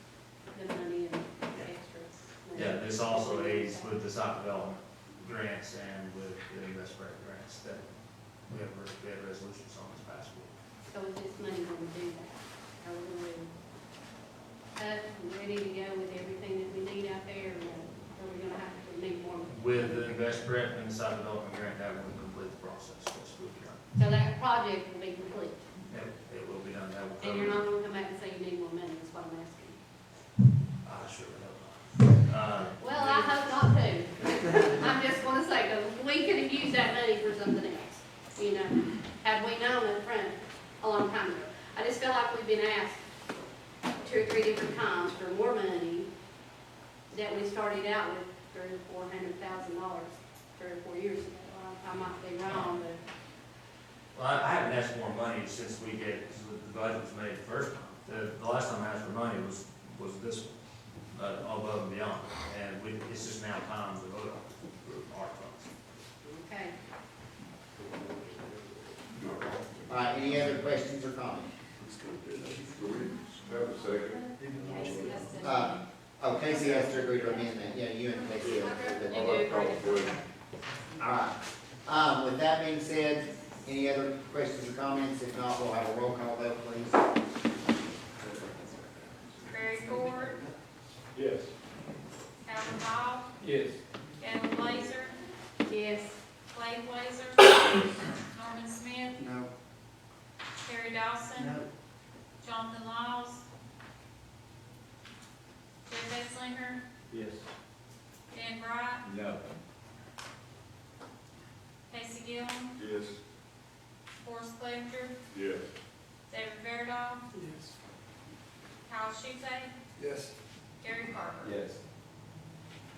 the money and extras? Yeah, this also aids with the site development grants and with the investment grants that we have resolutions on this past week. So is this money going to do that? Are we going to cut and ready to go with everything that we need out there? Or are we going to have to need more? With the invest grant and the site development grant, that will complete the process. Yes, we'll be done. So that project will be complete? It will be done. That will And you're cover. not going to come back and say you need more money, is what I'm asking? I sure hope not. Well, I hope not too. I'm just going to say, because we could have used that money for something else, you know, had we known up front a long time ago. I just feel like we've been asked 2 or 3 different times for more money that we started out with $300,000 or $400,000 3 or 4 years ago. I might be wrong, but Well, I haven't asked for more money since the budget was made the first time. The last time I asked for money was this one, all above and beyond. And it's just now time to vote on our funds. Okay. All right, any other questions or comments? Do we have a second? Oh, Casey has to agree to amend that, yeah, you and Casey have to agree to I'd like to call the question. All right. With that being said, any other questions or comments? If not, we'll have a roll call vote, please. Barry Ford, Yes. Alan Hall, Yes. Gavin Blazer, Yes. Clay Blazer, Norman Smith, No. Terry Dawson, Jonathan Lyles, Jeff Etzlinger, Yes. Dan Bright, No. Casey Gillum, Yes. Forrest Clevenger, Yes. David Fairdown, Yes. Kyle Schusay, Yes. Gary Carter. Yes.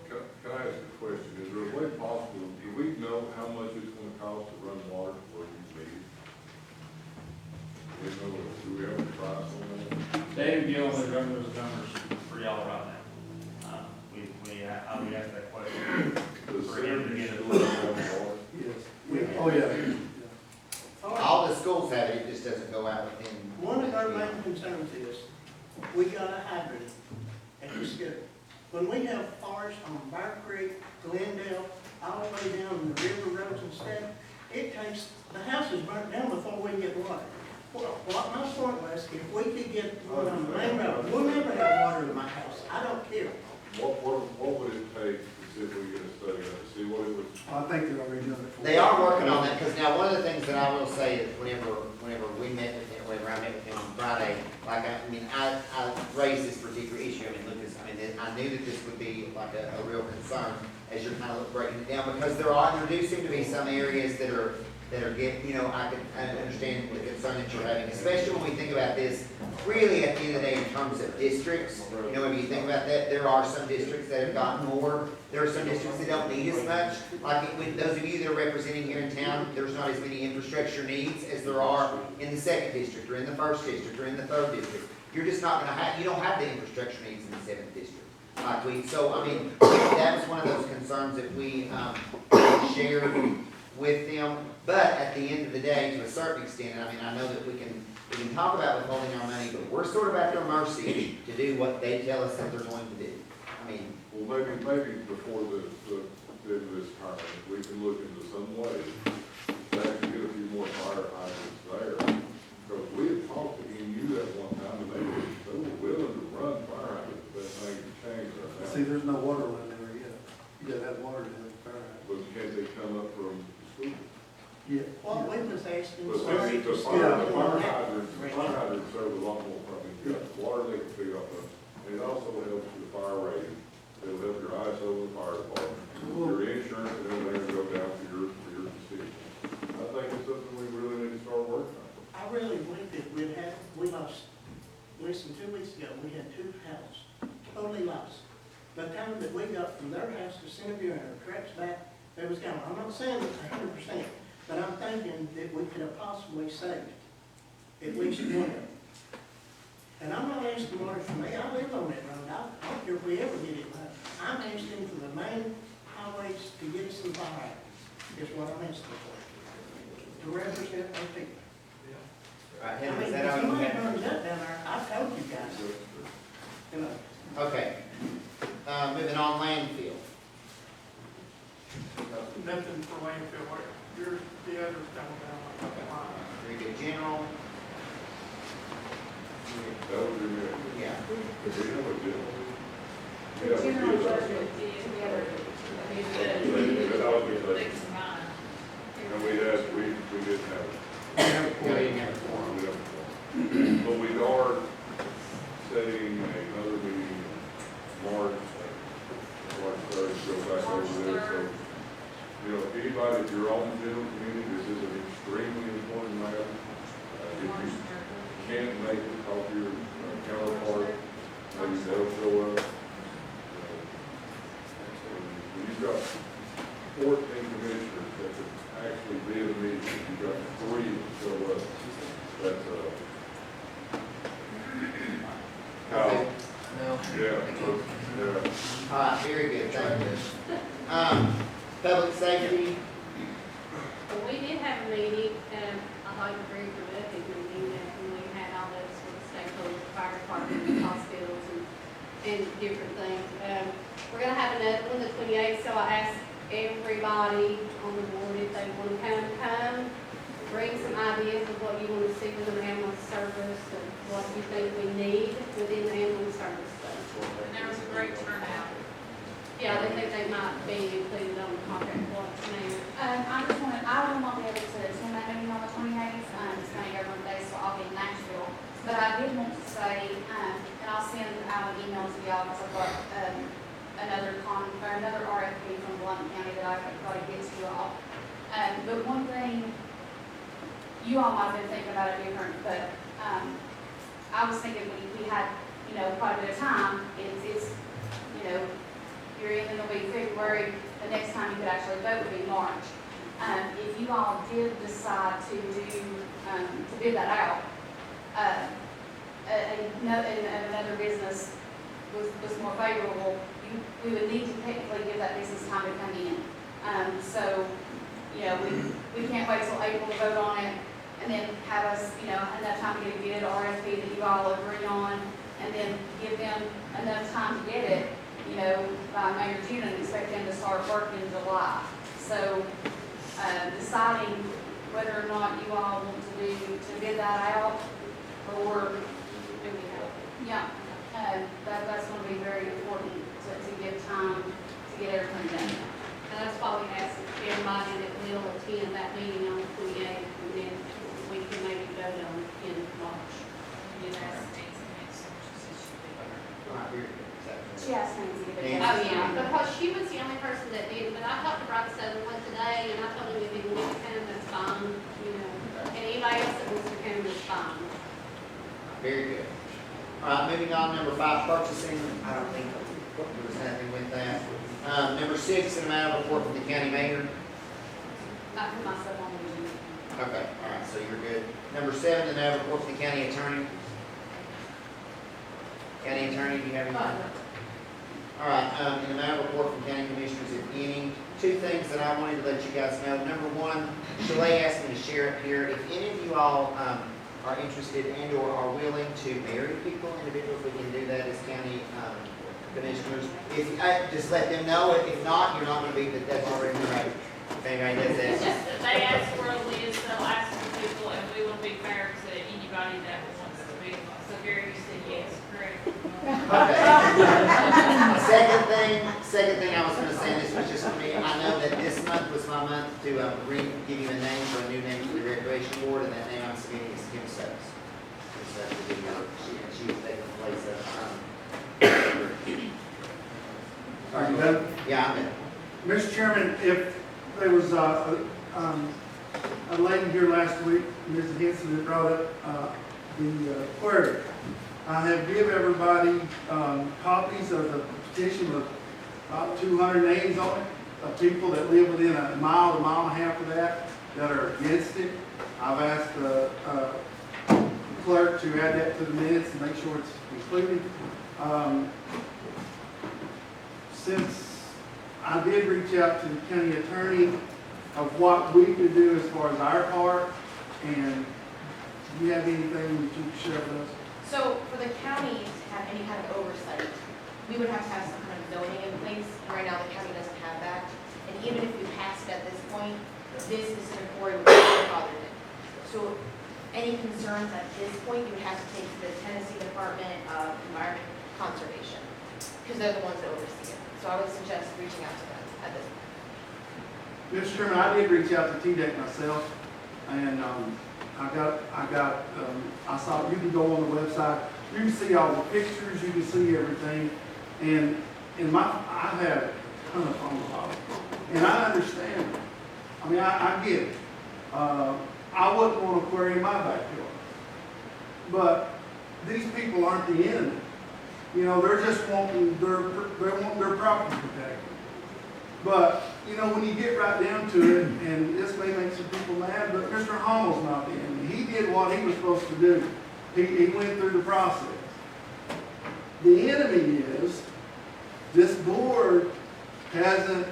Can I ask a question? Is there a way possible, do we know how much it's gonna cost to run water where you need it? Do we have a price on that? David Gill is running those numbers for y'all right now. I would ask that question. Does For him to Senator get still it. run water? Yes. Oh, yeah. All the schools have it, it just doesn't go out within. One of our main concerns is, we got a hydrant at the school. When we have fires on Bear Creek, Glendale, all the way down the river roads and stuff, it takes, the house is burnt down before we get water. Well, what my point was, if we could get one on the main road, we'll never have water in my house, I don't care. What would it take to see if we get a study on it, to see what it would? I think they're already doing it for. They are working on that, because now, one of the things that I will say is whenever we met with him, whenever I met with him on Friday, like, I raised this particular issue, Lucas, I knew that this would be like a real concern as you're kind of breaking it down, because there do seem to be some areas that are getting, I can understand the concern that you're having, especially when we think about this, really at the end of the day, in terms of districts, when you think about that, there are some districts that have gotten more, there are some districts that don't need as much, like with those of you that are representing here in town, there's not as many infrastructure needs as there are in the second district, or in the first district, or in the third district. You're just not gonna have, you don't have the infrastructure needs in the seventh district. That was one of those concerns that we shared with them. But at the end of the day, to a certain extent, I know that we can talk about withholding our money, but we're sort of at their mercy to do what they tell us that they're going to do. Well, maybe before the end of this time, we can look into some way to actually get a few more fire hydrants there. Because we had talked to EMU at one time, and they were willing to run fire hydrants, but that thing changed right now. See, there's no water line there yet. You gotta have water to have a fire hydrant. But can't they come up from the school? Yeah. What we was asking. But sorry, the fire hydrants serve a lot more from it. You got water they can feed off of. And it also helps with the fire rating. It'll help your ISO and the fire department. Your insurance and everything will go down for your decision. I think it's something we really need to start working on. I really believe that we lost, less than 2 weeks ago, we had 2 houses, totally lost. The time that we got from their house to Centerview and our trucks back, they was gone. I'm not saying it's 100%, but I'm thinking that we could have possibly saved at least one of them. And I'm not asking water for me, I live on that road, I don't care if we ever get it, but I'm asking for the main highways to get us some fire, is what I'm asking for. To represent our people. Right, I Henry, mean, is if that all you somebody have? burns up down there, I've told you guys, you know. Okay. Moving on, landfill. Nothing for landfill, you're, the others don't know. Very good. General. That would be good. Yeah. Because we have a deal. The general budget is the other, That would be good. fix mine. And we didn't have it. We didn't have a quorum. We have a quorum. But we are setting another meeting March 3rd, to go back over this. So, if anybody, if you're on the general committee, this is an extremely important matter. If you can't make it, talk to your counterpart, maybe they'll show up. You've got 14 commissioners that could actually be in the meeting. You've got 3 So, that's, Okay. No. yeah, yeah. All right, very good, thank you. Public safety, Well, we did have a meeting, I thought it was very productive meeting, and we had all those with stakeholders, fire department, hospitals, and different things. We're gonna have another one the 28th, so I asked everybody on the board if they want to come, bring some ideas of what you want to see with an ambulance service, and what you think we need within the ambulance service. And there was a great turnout. Yeah, they think they might be included on the contract, what's now. I will not be able to attend that meeting on the 28th, it's gonna go one day, so I'll be in Nashville. But I did want to say, and I'll send out an email to y'all, because I've got, another RFP from Blount County that I've got to get to you all. But one thing, you all might have been thinking about it different, but, I was thinking we had, quite a bit of time, it's, you're in, it'll be February, the next time you could actually vote would be March. If you all did decide to bid that out, another business was more favorable, we would need to technically give that business time to come in. So, we can't wait till April to vote on it, and then have us, enough time to get a good RFP that you all agree on, and then give them enough time to get it, by May or June, and expect them to start working in July. So, deciding whether or not you all want to bid that out, or, that's gonna be very important to give time to get everything done. And that's why we asked everybody that will attend that meeting on the 28th, and then we can maybe vote on it in March. You asked Nancy next, she said she'd be there. all right, very good. She asked me to get it. Oh, yeah, because she was the only person that did, but I talked to Bryce Sutherland today, and I told him if he wanted to come, that's fine, and anybody else that wants to come, that's fine. Very good. All right, moving on, number 5, purchasing, I don't think there was nothing with that. Number 6, an amount of report from the county mayor. I put myself on the agenda. Okay, all right, so you're good. Number 7, an amount of report from the county attorney. County attorney, do you have anything? All right, an amount of report from county commissioners, if any. 2 things that I wanted to let you guys know. Number 1, Shalay asked me to share it here. If any of you all are interested and or are willing to marry people, individuals, we can do that as county commissioners. If just let them know. If not, you're not going to be, that's already right. If anybody does It's that. just that they ask for a list, they'll ask for people, and we will be fair to anybody that wants to be. So Gary, you said yes, correct? Okay. Second thing I was going to say, this was just for me. I know that this month was my month to give you a name for a new name for the recreation board, and that name I'm submitting is Kim Stubbs. She was taking the place of. Are you done? Yeah, I'm in. Mr. Chairman, if there was a lady here last week, Ms. Henson, that brought up the query. I have give everybody copies of the petition with about 200 names on it, of people that live within a mile and a half of that are against it. I've asked the clerk to add that to the minutes and make sure it's included. Since I did reach out to the county attorney of what we could do as far as our part, and do you have anything that you can share with us? So for the county to have any kind of oversight, we would have to have some kind of zoning in place. Right now, the county doesn't have that. And even if we passed it at this point, this specific board would not bother it. So any concerns at this point, you would have to take to the Tennessee Department of Environment Conservation, because they're the ones that oversee it. So I would suggest reaching out to them at this point. Mr. Chairman, I did reach out to TDEC myself, and I saw, you can go on the website, you can see all the pictures, you can see everything, and I've had a ton of phone calls, and I understand, I mean, I get it. I wouldn't want to query in my backyard, but these people aren't the enemy. They're just wanting their property protected. But, when you get right down to it, and this may make some people mad, but Mr. Hummel's not the enemy did what he was supposed to do. He went through the process. The enemy is, this board hasn't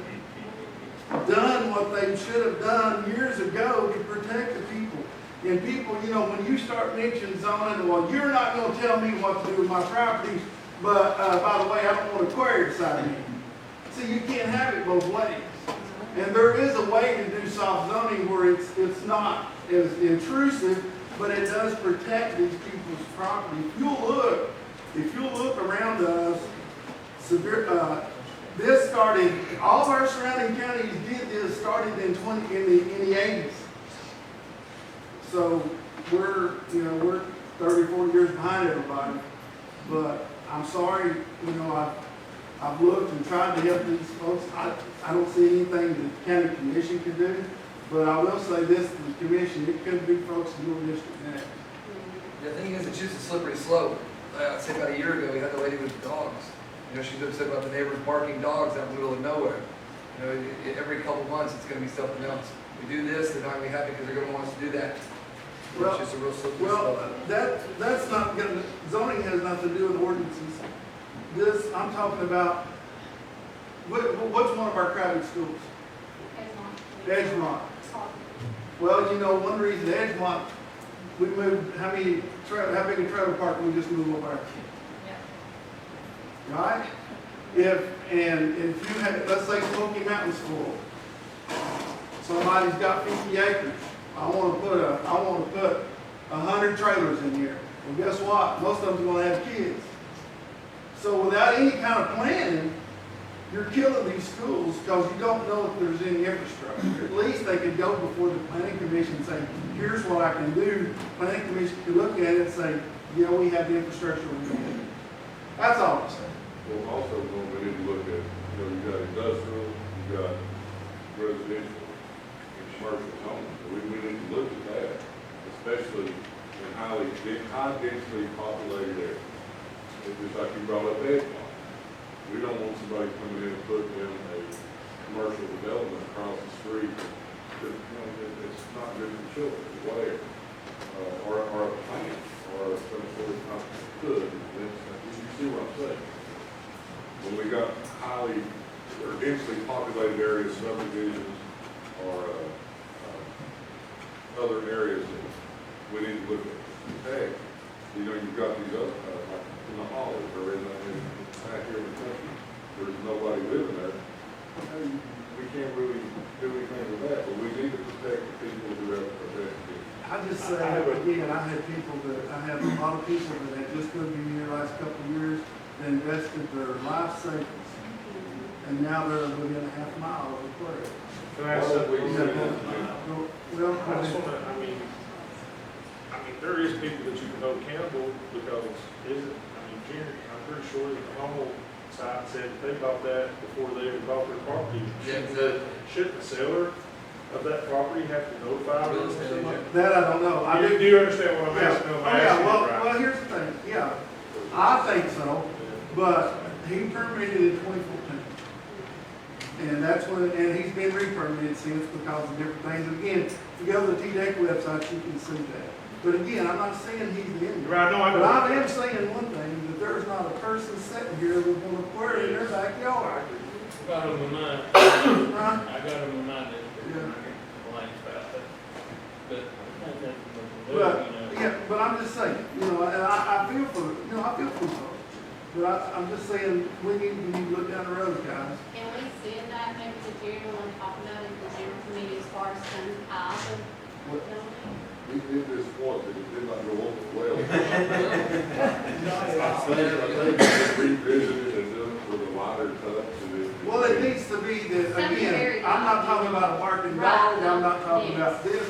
done what they should have done years ago to protect the people. And people, you know, when you start mentioning zoning, well, you're not gonna tell me what to do with my property, but, by the way, I don't want a quarry beside me. See, you can't have it both ways. And there is a way to do soft zoning where it's not as intrusive, but it does protect these people's property. If you'll look around us, this started, all of our surrounding counties did this, started in the 80s. So we're 30, 40 years behind everybody. But I'm sorry, you know, I've looked and tried to help these folks. I don't see anything the county commission can do, but I will say this, the commission, it could be folks in your district next. The thing is, it's just a slippery slope. I'd say about a year ago, we had the lady with the dogs. You know, she's upset about the neighbors barking dogs out in the middle of nowhere. You know, every couple months, it's gonna be something else. We do this, they're not gonna be happy because they're gonna want us to do that. Well, It's just a real slippery slope. Well, that's not gonna, zoning has nothing to do with ordinances. This, I'm talking about, what's one of our crowded schools? Edgemont. Well, you know, one reason Edgemont, we moved, how big a trailer park we just moved over there? Right? If you had, let's say Smoky Mountain School, somebody's got 50 acres. I want to put 100 trailers in here. Well, guess what? Most of them's going to have kids. So without any kind of planning, you're killing these schools because you don't know if there's any infrastructure. At least they could go before the planning commission and say, here's what I can do. Planning commission could look at it and say, yeah, we have the infrastructure we need. That's all I'm saying. Well, also, we need to look at, you know, you got industrial, you got residential, and commercial homes. We need to look at that, especially in high densely populated areas. It's just like you brought up Edgemont. We don't want somebody coming in and putting in a commercial development across the street. You know, it's not good for children, whatever. Or a plant, or some sort of good. You see what I'm saying? When we got highly or densely populated areas, subdivisions, or other areas that we need to look at. Hey, you know, you've got these other, like in the Hollies, or back here in the country, there's nobody living there. Hey, we can't really do anything with that, but we need to protect the people who have to protect the people. I just say, again, I have a lot of people that have just moved in here the last couple of years, that invested their life savings, and now they're within a half mile of the quarry. Can I ask something? Well, I just wanna, I mean, there is people that you can hold accountable because Jerry, I'm pretty sure that the home site said that they bought that before they ever bought their property. Shouldn't the seller of that property have to notify them or something like that? That I don't know. Do you understand what I'm asking? Well, here's the thing, yeah, I think so, but he permitted in 2014. And that's when, and he's been re-permitted since because of different things. And again, if you go to the TDEC website, you can see that. But again, I'm not saying he's the enemy. Right, no, I know. But I am saying one thing, that there's not a person sitting here with one quarry in their backyard. I got them in mind. Right? I got them in mind, and I can't complain about that. But I think that's what we do, you know. Yeah, but I'm just saying, you know, and I feel for, you know, I feel for folks. But I'm just saying, we need to look down the road, guys. Can we send that maybe to Jerry when we talk about it, the general committee as far as some type of zoning? We did this once, and it did not go over well. Revisited and done it with a wider touch. Well, it needs to be that, Something very again, I'm not talking about a barking dog, I'm not talking about this,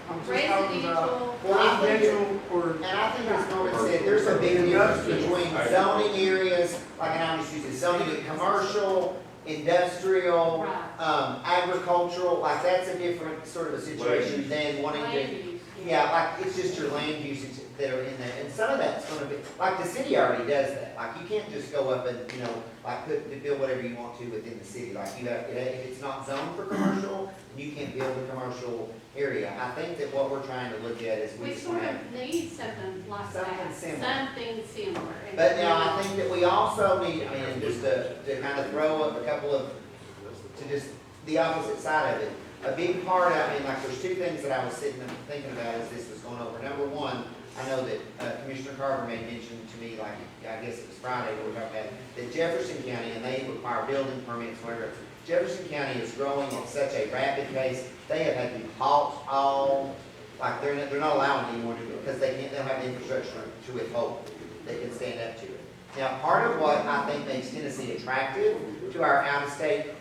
I'm just talking about residential or. And I think as Norman said, there's a big difference between zoning areas, like I always use it, zoning in commercial, industrial, agricultural, like that's a different sort of a situation than wanting to. Yeah, like it's just your land usage. that are in there, and some of that's gonna be, like the city already does that, like you can't just go up and, like build whatever you want to within the city, like you have, if it's not zoned for commercial, then you can't build a commercial area. I think that what we're trying to look at is we We just sort wanna have. of need something like Something that, similar. something similar. But now, I think that we also need, and just to kind of throw up a couple of, to just the opposite side of it. A big part, like, there's two things that I was sitting and thinking about as this was going over. Number one, I know that Commissioner Carver made mention to me, like, I guess it was Friday, we were talking about, that Jefferson County, and they require building permits, whatever. Jefferson County is growing at such a rapid pace, they have had to halt all, like, they're not allowing it anymore to, because they don't have the infrastructure to withhold. They can stand up to it. Now, part of what I think makes Tennessee attractive to our out-of-state,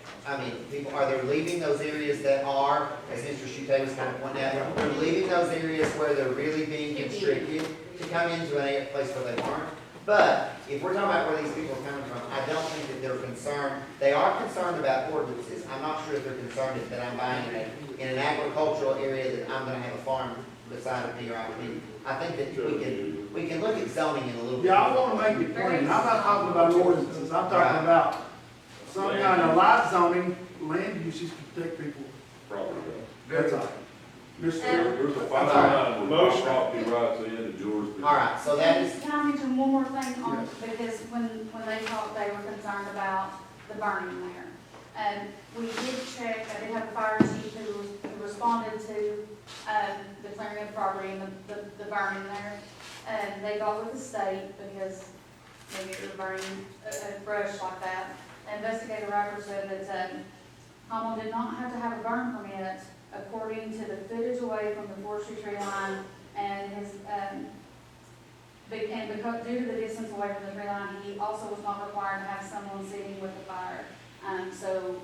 people, are they're leaving those areas that are, as Mr. Shute was kind of pointing out, they're leaving those areas where they're really being constricted to come into a place where they weren't. But if we're talking about where these people are coming from, I don't think that they're concerned. They are concerned about ordinances. I'm not sure if they're concerned that I'm buying in an agricultural area that I'm going to have a farm beside of me or out of me. I think that we can look at zoning in a little bit. Yeah, I wanna make it plain, I'm not talking about ordinances, I'm talking about some kind of light zoning, land uses to protect people. Property That's all. Mr. There's a fine line where my property rights end and yours do. All right, so that is, Can I mention one more thing on, because when they talked, they were concerned about the burning there. And we did check, I did have a fire chief who responded to, the clearing of property and the burning there. And they got with the state because maybe it was burning brush like that. Investigator Rapper said that, Hummel did not have to have a burn permit according to the footage away from the forestry tree line and his, and because, due to the distance away from the tree line, he also was not required to have someone sitting with the fire. So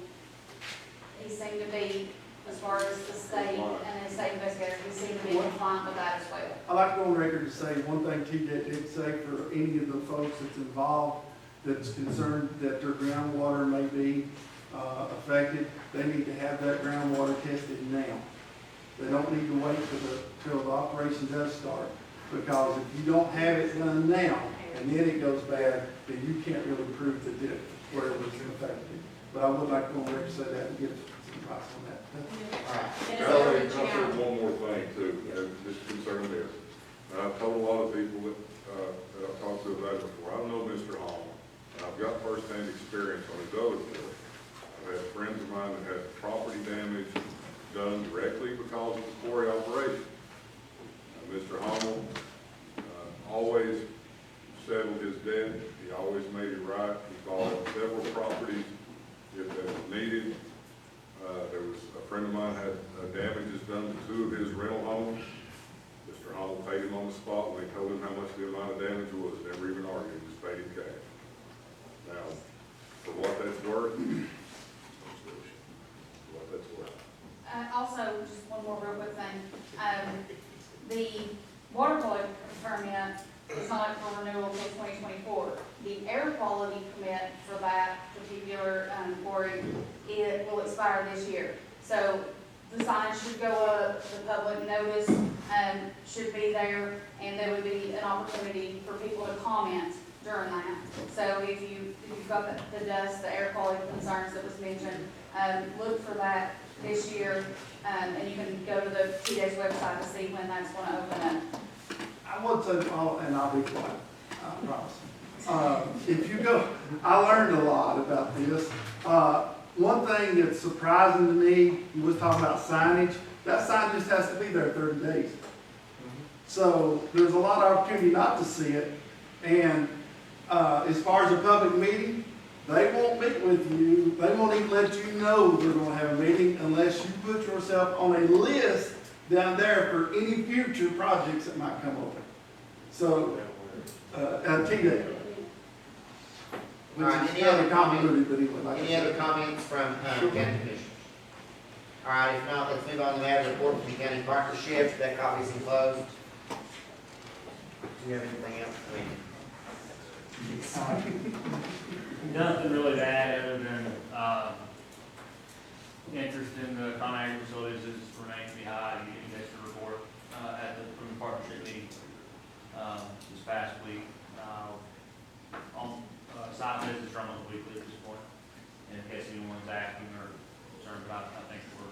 he seemed to be, as far as the state and the state investigator, he seemed to be compliant with that as well. I like to go on record to say, one thing T-Det did say for any of the folks that's involved, that's concerned that their groundwater may be affected, they need to have that groundwater tested now. They don't need to wait till the operation does start, because if you don't have it done now, and then it goes bad, then you can't really prove that where it was affected. But I would like to go on record to say that and give some advice on that. all right. I'll say one more thing too, and this concern this. And I've told a lot of people that I've talked to about it before. I don't know Mr. Hall, and I've got firsthand experience on his other field. I've had friends of mine that had property damage done directly because of the quarry operation. Mr. Hummel always settled his debt. He always made it right. He bought several properties if that was needed. There was a friend of mine had damages done to 2 of his rental homes. Mr. Hummel paid him on the spot when they told him how much the amount of damage was. Never even argued, just paid him cash. Now, for what that's worth, Also, just one more real quick thing. The water quality permit is not up for renewal until 2024. The air quality permit for that particular quarry, it will expire this year. So the sign should go up, the public notice should be there, and there would be an opportunity for people to comment during that. So if you've got the dust, the air quality concerns that was mentioned, look for that this year, and you can go to the TDE's website to see when that's going to open up. I would say, and I'll be quiet, I promise. If you go, I learned a lot about this. One thing that's surprising to me, you was talking about signage, that sign just has to be there 30 days. So there's a lot of opportunity not to see it. And as far as a public meeting, they won't meet with you. They won't even let you know they're going to have a meeting unless you put yourself on a list down there for any future projects that might come open. So, T-Day. All right, any other comments from county commissioners? All right, if not, let's move on to that report from the county partnership. That copy's enclosed. Do you have anything else? Nothing really to add other than, interest in the common agri facilities is remains to be high. You can get the report, from the partnership meeting. this past week. On, site visits are almost weekly at this point. And in case anyone's asking or concerned about it, I think we're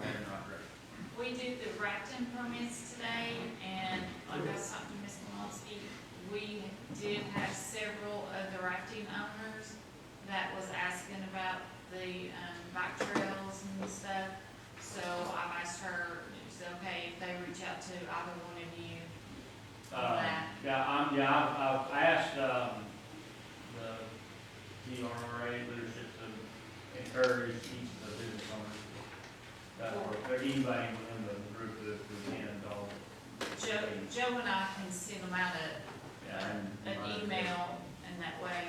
heading in the right direction. We did the rafting permits today, and like I was talking to Ms. Malonsky, we did have several of the rafting owners that was asking about the, bike trails and stuff. So I've asked her, is it okay if they reach out to either one of you on that? I've asked, the DRRA leadership to encourage each of the business owners, or anybody within the group that can involve. Joe and I can send them out an email, and that way,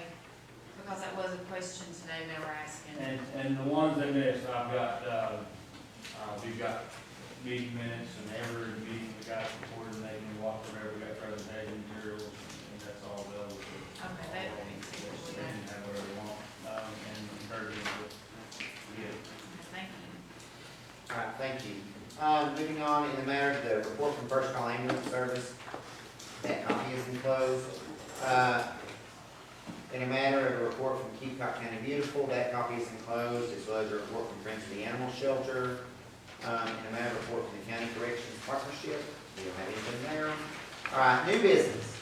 because that was a question today they were asking. And the ones that missed, I've got, we've got meeting minutes, and every meeting we got recorded, and they can walk wherever we got presentation materials, and that's all those. Okay, that makes sense with that. And have whatever they want, and encourage them to get it. Thank you. All right, thank you. Moving on, in the matter of the report from First Call Ambulance Service, that copy is enclosed. In a matter of a report from Cocke County Beautiful, that copy is enclosed, as well as a report from Friends of the Animal Shelter. In a matter of report from the County Corrections Partnership, we don't have anything there. All right, new business.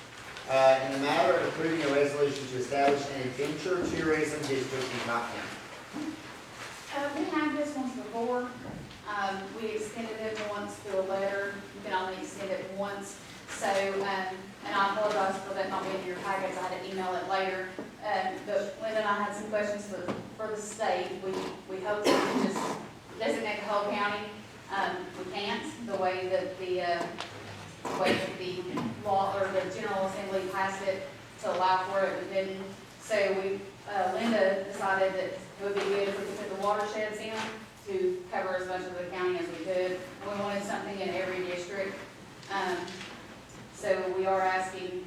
In the matter of approving a resolution to establish an adventure tourism district in Cocke County. We had this once before. We extended it once through a letter. You can only extend it once. So, and I apologize for that not being in your packets. I had to email it later. But Linda and I had some questions for the state. We hope that we can just designate the whole county. We can't, the way that the law or the General Assembly passed it to allow for it, we didn't. So Linda decided that it would be good if we could put the watersheds in to cover as much of the county as we could. We wanted something in every district. So we are asking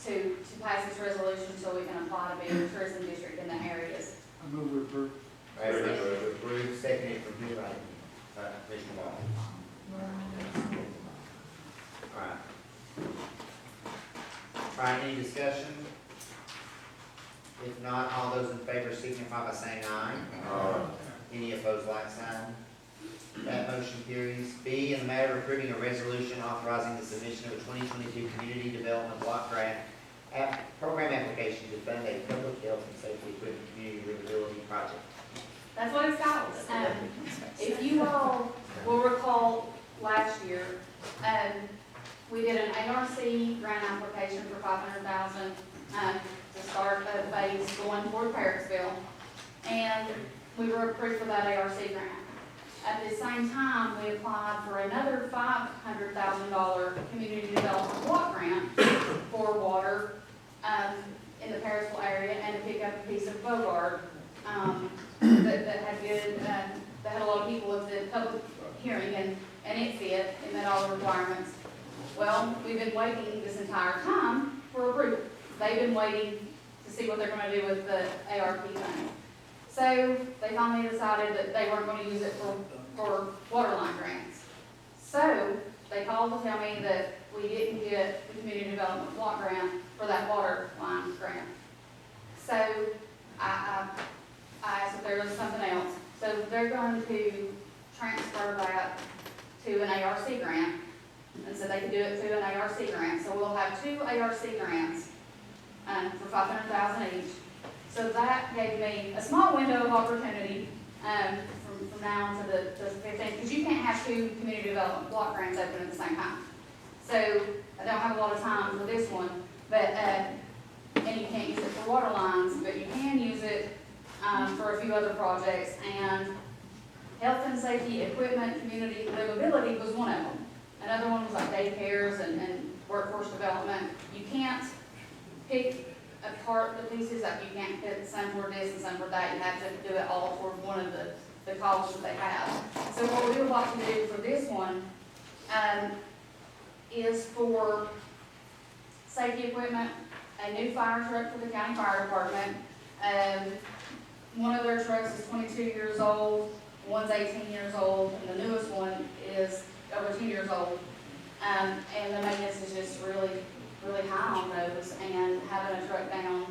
to pass this resolution so we can apply to be a tourism district in the areas. I move to approve. Resolution approved, seconded from who, Commissioner Wall. All right, any discussion? If not, all those in favor signify by saying aye. Aye. Any opposed, like sign. That motion carries. B, in the matter of approving a resolution authorizing the submission of a 2022 Community Development Block Grant program application to fund a public health and safety equipment community livability project. That's what it's called. If you all will recall last year, we did an ARC grant application for $500,000 to start a phase going toward Parrotsville, and we were approved for that ARC grant. At the same time, we applied for another $500,000 community development block grant for water in the Parrotsville area and to pick up a piece of Bogard that had good, that had a lot of people at the public hearing, and it fit and met all the requirements. Well, we've been waiting this entire time for approval. They've been waiting to see what they're going to do with the ARP money. So they finally decided that they weren't going to use it for water line grants. So they called to tell me that we didn't get the community development block grant for that water line grant. So I asked if there was something else. So they're going to transfer that to an ARC grant, and so they can do it through an ARC grant. So we'll have 2 ARC grants for $500,000 each. So that gave me a small window of opportunity from now on to the 15th, because you can't have 2 community development block grants open at the same time. So I don't have a lot of time for this one, but and you can't use it for water lines, but you can use it for a few other projects. And health and safety equipment, community livability was one of them. Another one was like daycares and workforce development. You can't pick apart the pieces, like you can't put some for this and some for that. You have to do it all toward one of the causes that they have. So what we would like to do for this one is for safety equipment, a new fire truck for the county fire department. One of their trucks is 22 years old, one's 18 years old, and the newest one is over 2 years old. And the maintenance is just really, really high on those, and having a truck down,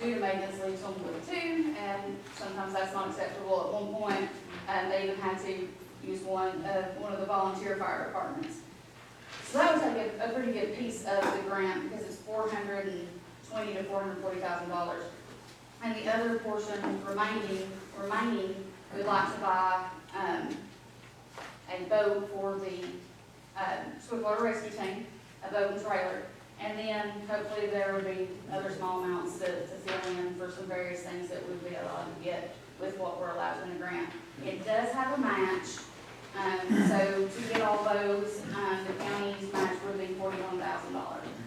due to maintenance leaves them with two, and sometimes that's not acceptable. At one point, they even had to use one of the volunteer fire departments. So that was like a pretty good piece of the grant, because it's $420,000 to $440,000. And the other portion remaining, we'd like to buy, a boat for the, Swiftwater Rescue Team, a boat and trailer. And then hopefully there would be other small amounts to fill in for some various things that we'd be allowed to get with what we're allowed in the grant. It does have a match, so to get all those, the county's match would be $41,000.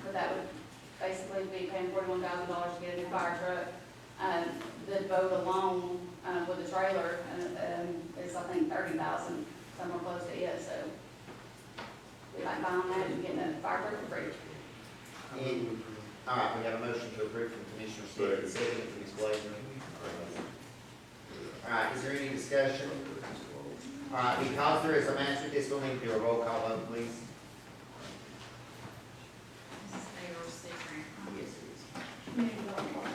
But that would basically be paying $41,000 to get a new fire truck. The boat alone, with the trailer, is I think $30,000, somewhere close to it, so we like buying that and getting a fire truck for free. All right, we have a motion to approve from Commissioner Stevens, second from Ms. Blazer. All right, is there any discussion? All right, because there is a match with this, we'll need to do a roll call vote, please. This is ARC grant. Yes, it is. Community development.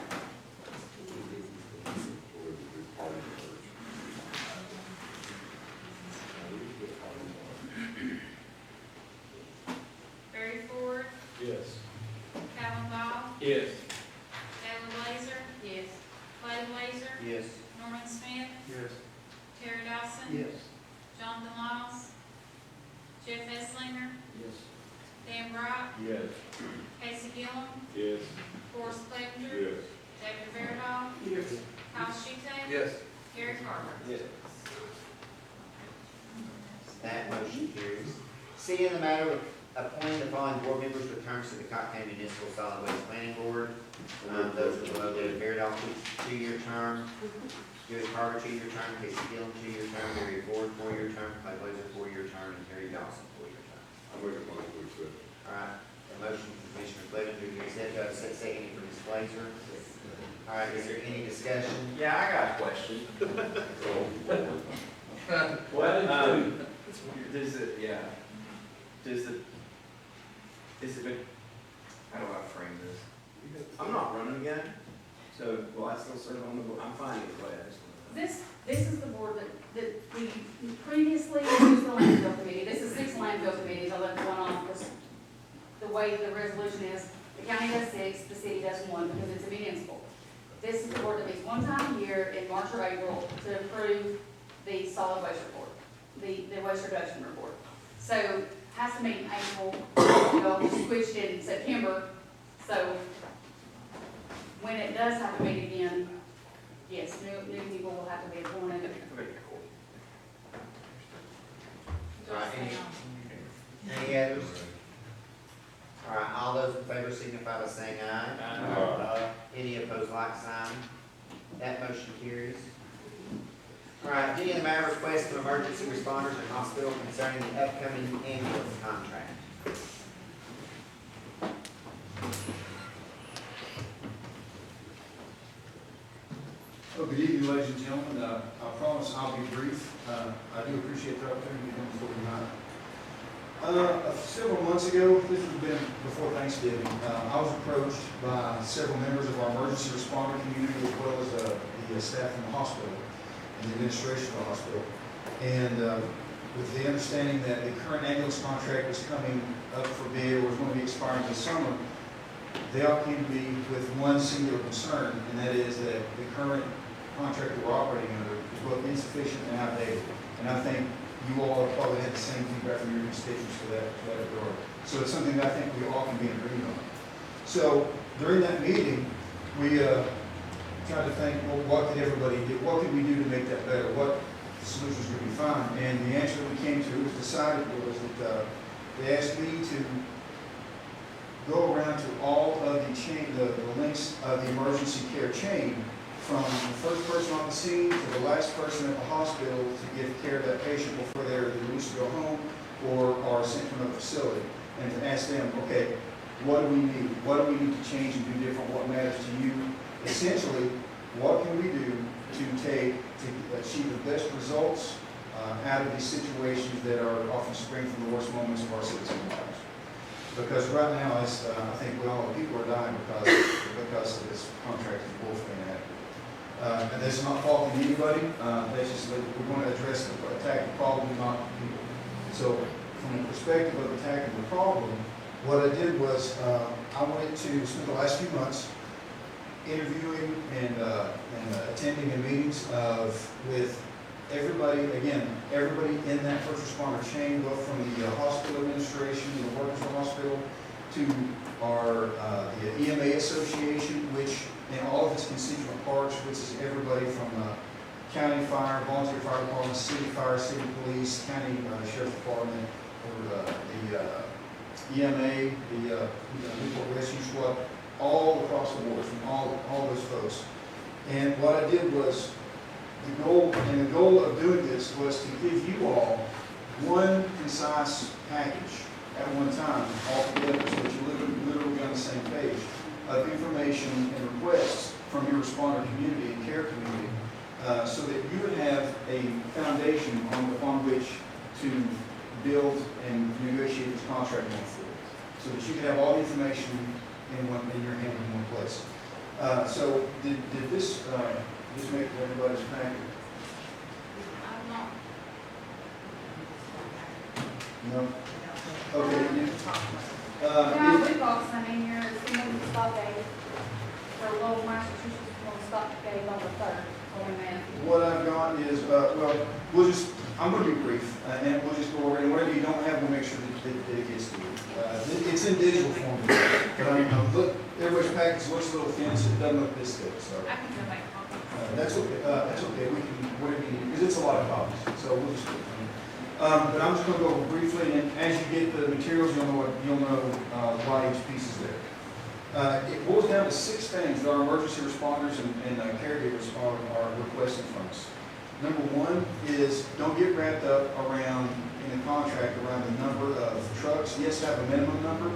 Barry Ford, Yes. Calvin Ball, Yes. Taylor Blazer. Yes. Clay Blazer, Yes. Norman Smith, Yes. Terry Dawson. Yes. Jonathan Laws, Jeff Esslinger, Yes. Dan Brock, Yes. Casey Gillum, Yes. Forrest Clevenger, Yes. David Fairdoll, Yes. Kyle Schutz, Yes. Gary Carter. Yes. That motion carries. C, in the matter of appointing the following board members with terms to the Cocke County Municipal Solid Waste Planning Board. Those are below: David Fairdoll, two-year term; Gary Carter, two-year term; Casey Gillum, two-year term; Barry Ford, four-year term; Clay Blazer, four-year term; and Terry Dawson, four-year term. I make a motion to accept. All right, a motion from Commissioner Cleveland to accept, do I have a second from Ms. Blazer? All right, is there any discussion? Yeah, I got a question. Does it, yeah, how do I frame this? I'm not running again, so will I still serve on the board? I'm fine with that. This is the board that we previously used the landfill committee. This is 6 landfill committees. I left one off because the way the resolution is, the county does 6, the city does 1 because it's a municipal. This is the board that meets one time a year in March or April to approve the solid waste report, the waste reduction report. So has to meet in April, we switched in September, so when it does have to meet again, yes, new people will have to be appointed. All right, any others? All right, all those in favor signify by saying aye. Aye. Any opposed, like sign. That motion carries. All right, D, in the matter of request from emergency responders and hospital concerning the upcoming ambulance contract. Well, good evening, ladies and gentlemen. I promise I'll be brief. I do appreciate the opportunity to come before tonight. Several months ago, this has been before Thanksgiving, I was approached by several members of our emergency responder community as well as the staff in the hospital and the administration of the hospital. And with the understanding that the current ambulance contract was coming up for bid or was going to be expiring this summer, they all came to me with one singular concern, and that is that the current contract that we're operating under is both insufficient and outdated. And I think you all have probably had the same feedback from your constituents to that regard. So it's something that I think we all can be in agreement on. So during that meeting, we tried to think, well, what could everybody do? What could we do to make that better? What solutions would we find? And the answer that we came to was decided was that they asked me to go around to all of the chain, the links of the emergency care chain, from the first person on the scene to the last person at the hospital to give care to that patient before they're released to go home or are sent from a facility, and to ask them, okay, what do we need? What do we need to change and do different? What matters to you? Essentially, what can we do to achieve the best results out of these situations that are often spring from the worst moments of our citizens' lives. Because right now, I think we all know people are dying because of this contract is bullshit and inaccurate. And that's not faulting anybody. That's just that we want to attack the problem, not people. So, from the perspective of attacking the problem, what I did was I went to spend the last few months interviewing and attending the meetings with everybody, again, everybody in that first responder chain, both from the hospital administration, the workers of the hospital, to our the EMA Association, which in all of its constituent parts, which is everybody from county fire, volunteer fire department, city fire, city police, county sheriff's department, or the EMA, the Newport Rescue Squad, all across the board, from all those folks. And what I did was, the goal of doing this was to give you all one concise package at one time, all together, so that you're literally on the same page, of information and requests from your responder community and care community, so that you would have a foundation upon which to build and negotiate this contract going forward, so that you could have all the information in your hand in one place. So did this make everybody's package? I'm not. No? Okay. Yeah, we've got some in here, it's going to stop date for Lowell, Massachusetts, will stop date on the 3rd, on that. What I've got is, I'm going to be brief, and we'll just go over it, and whatever you don't have, we'll make sure that it gets to you. It's in digital form, but look, everybody's package looks a little thin, so it doesn't look this thick, so. I can go make copies. That's okay, we can, whatever you need, because it's a lot of copies, so we'll just do it. But I'm just going to go over briefly, and as you get the materials, you'll know why each piece is there. It boils down to 6 things that our emergency responders and caregivers are requesting from us. Number 1 is don't get wrapped up around in the contract around the number of trucks. Yes, have a minimum number,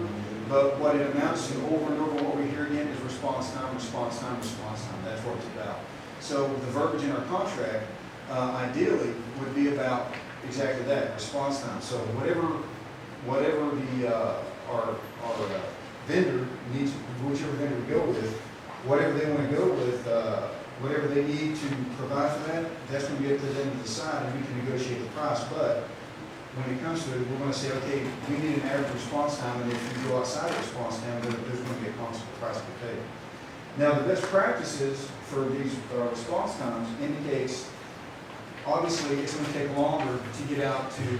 but what it amounts to over and over what we hear again is response time, response time, response time. That's what it's about. So the verbiage in our contract, ideally, would be about exactly that, response time. So whatever our vendor needs, whichever vendor we go with, whatever they want to go with, whatever they need to provide for that, that's going to be up to them to decide, and we can negotiate the price. But when it comes to it, we're going to say, okay, we need an average response time, and if you go outside of response time, there's going to be a constant price to pay. Now, the best practices for these response times indicates, obviously, it's going to take longer to get out to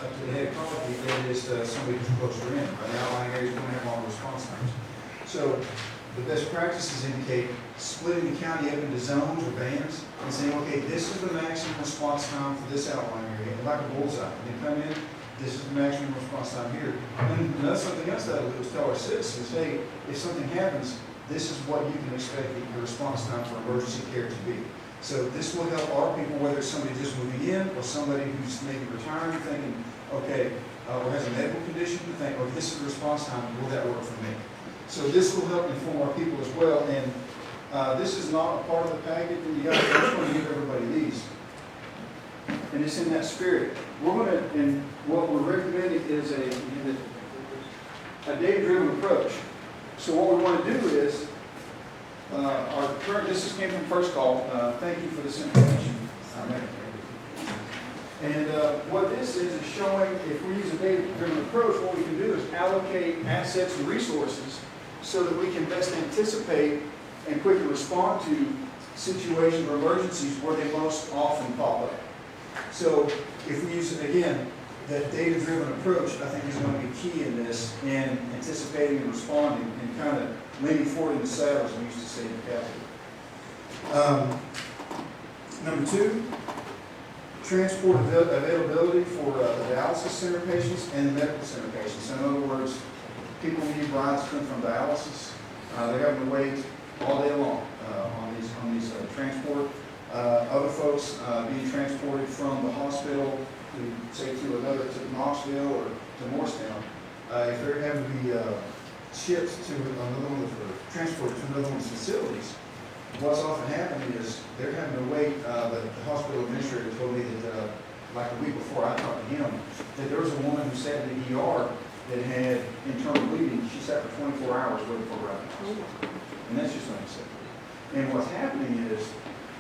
up to the head of Cocke than it is to somebody who's closer in. Right now, outlying areas are going to have longer response times. So the best practices indicate splitting the county up into zones or bands and saying, okay, this is the maximum response time for this outlying area, like a bullseye. When they come in, this is the maximum response time here. And that's something else that we tell our citizens, hey, if something happens, this is what you can expect your response time for emergency care to be. So this will help our people, whether it's somebody just moving in or somebody who's maybe retiring, thinking, okay, or has a medical condition, to think, oh, this is the response time, will that work for me? So this will help inform our people as well. And this is not a part of the packet that you got. I just want to give everybody these. And it's in that spirit. We're going to, and what we're recommending is a data-driven approach. So what we want to do is, our current, this came from First Call. Thank you for this information. And what this is showing, if we use a data-driven approach, what we can do is allocate assets and resources so that we can best anticipate and quickly respond to situations or emergencies where they most often pop up. So if we use, again, that data-driven approach, I think is going to be key in this, in anticipating and responding and kind of leaning forward in the saddle, as we used to say in the capital. Number 2, transport availability for the dialysis center patients and the medical center patients. So in other words, people need rides to come from dialysis. They're having to wait all day long on these transport. Other folks being transported from the hospital to, say, to Knoxville or to Morristown. If they're having to be shipped to another one transported to another one's facilities, what's often happening is they're having to wait, the hospital administrator told me that, like a week before I talked to him, that there was a woman who sat in the ER that had internal bleeding. She sat for 24 hours waiting for her out of the hospital. And that's just unacceptable. And what's happening is,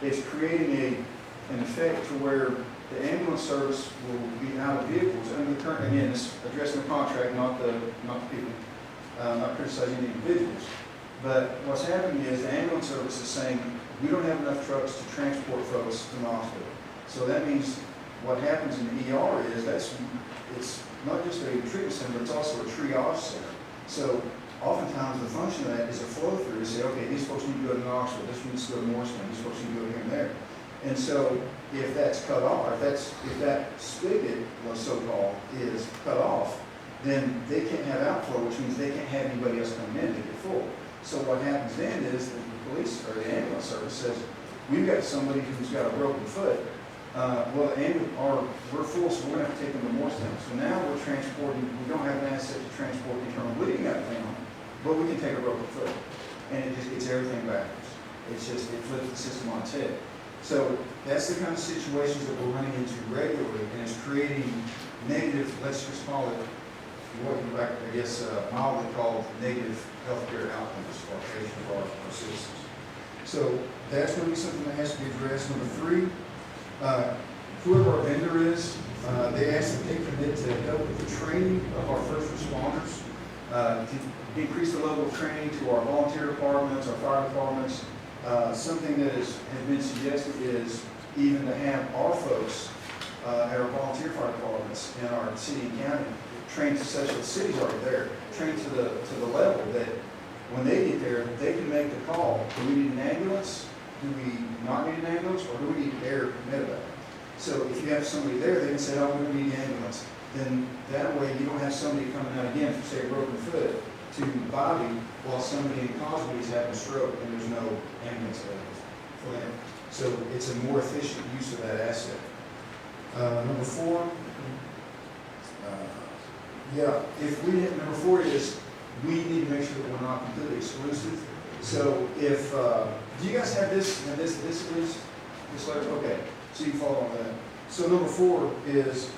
it's creating an effect to where the ambulance service will be out of vehicles under the current, again, it's addressing the contract, not the people, not criticizing the individuals. But what's happening is the ambulance service is saying, we don't have enough trucks to transport folks to the hospital. So that means what happens in the ER is it's not just a treatment center, but it's also a triage center. So oftentimes the function of that is a flow through to say, okay, these folks need to go to Knoxville, this needs to go to Morristown, these folks need to go here and there. And so if that's cut off, if that spigot, so-called, is cut off, then they can't have outflow, which means they can't have anybody else come in to get full. So what happens then is that the police or the ambulance service says, we've got somebody who's got a broken foot. We're full, so we're going to have to take them to Morristown. So now we're transporting, we don't have an asset to transport internal bleeding out of town, but we can take a broken foot. And it just gets everything backwards. It flips the system on its head. So that's the kind of situations that we're running into regularly, and it's creating negative, let's just call it, what you like, I guess, mildly called negative healthcare outcomes for our patients, for our citizens. So that's going to be something that has to be addressed. Number 3, whoever our vendor is, they ask that they commit to help with the training of our first responders, to increase the level of training to our volunteer departments, our fire departments. Something that has been suggested is even to have our folks at our volunteer fire departments in our city and county trained to such that the city's already there, trained to the level that when they get there, they can make the call. Do we need an ambulance? Do we not need an ambulance? Or do we need air medevac? So if you have somebody there, they can say, oh, we don't need an ambulance. Then that way you don't have somebody coming out again for, say, a broken foot to Bobby while somebody in Cosby is having a stroke and there's no ambulance available for them. So it's a more efficient use of that asset. Number 4, number 4 is we need to make sure that we're not completely exclusive. So if, do you guys have this, at least, this letter? Okay, so you can follow on that. So number 4 is,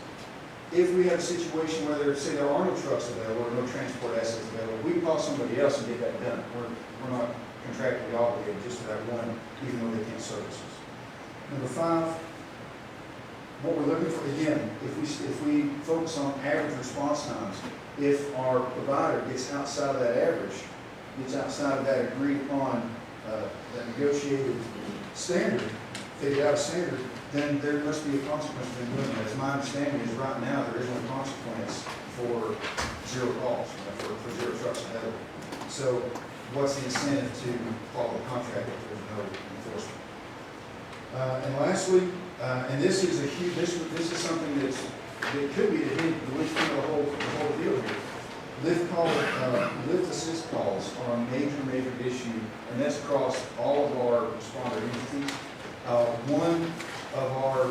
if we have a situation where say there are no trucks available or no transport assets available, we can call somebody else and get that done. We're not contractually obligated just to that one, even though they can't service us. Number 5, what we're looking for, again, if we focus on average response times, if our provider gets outside of that average, gets outside of that agreed upon, that negotiated standard, if they get out of standard, then there must be a consequence for them doing that. As my understanding is right now, there is no consequence for 0 calls, for 0 trucks available. So what's the incentive to follow the contract if there's no enforcement? And lastly, and this is a huge, this is something that could be the linchpin of the whole deal here. Lift assist calls are a major issue, and that's across all of our responder entities. One of our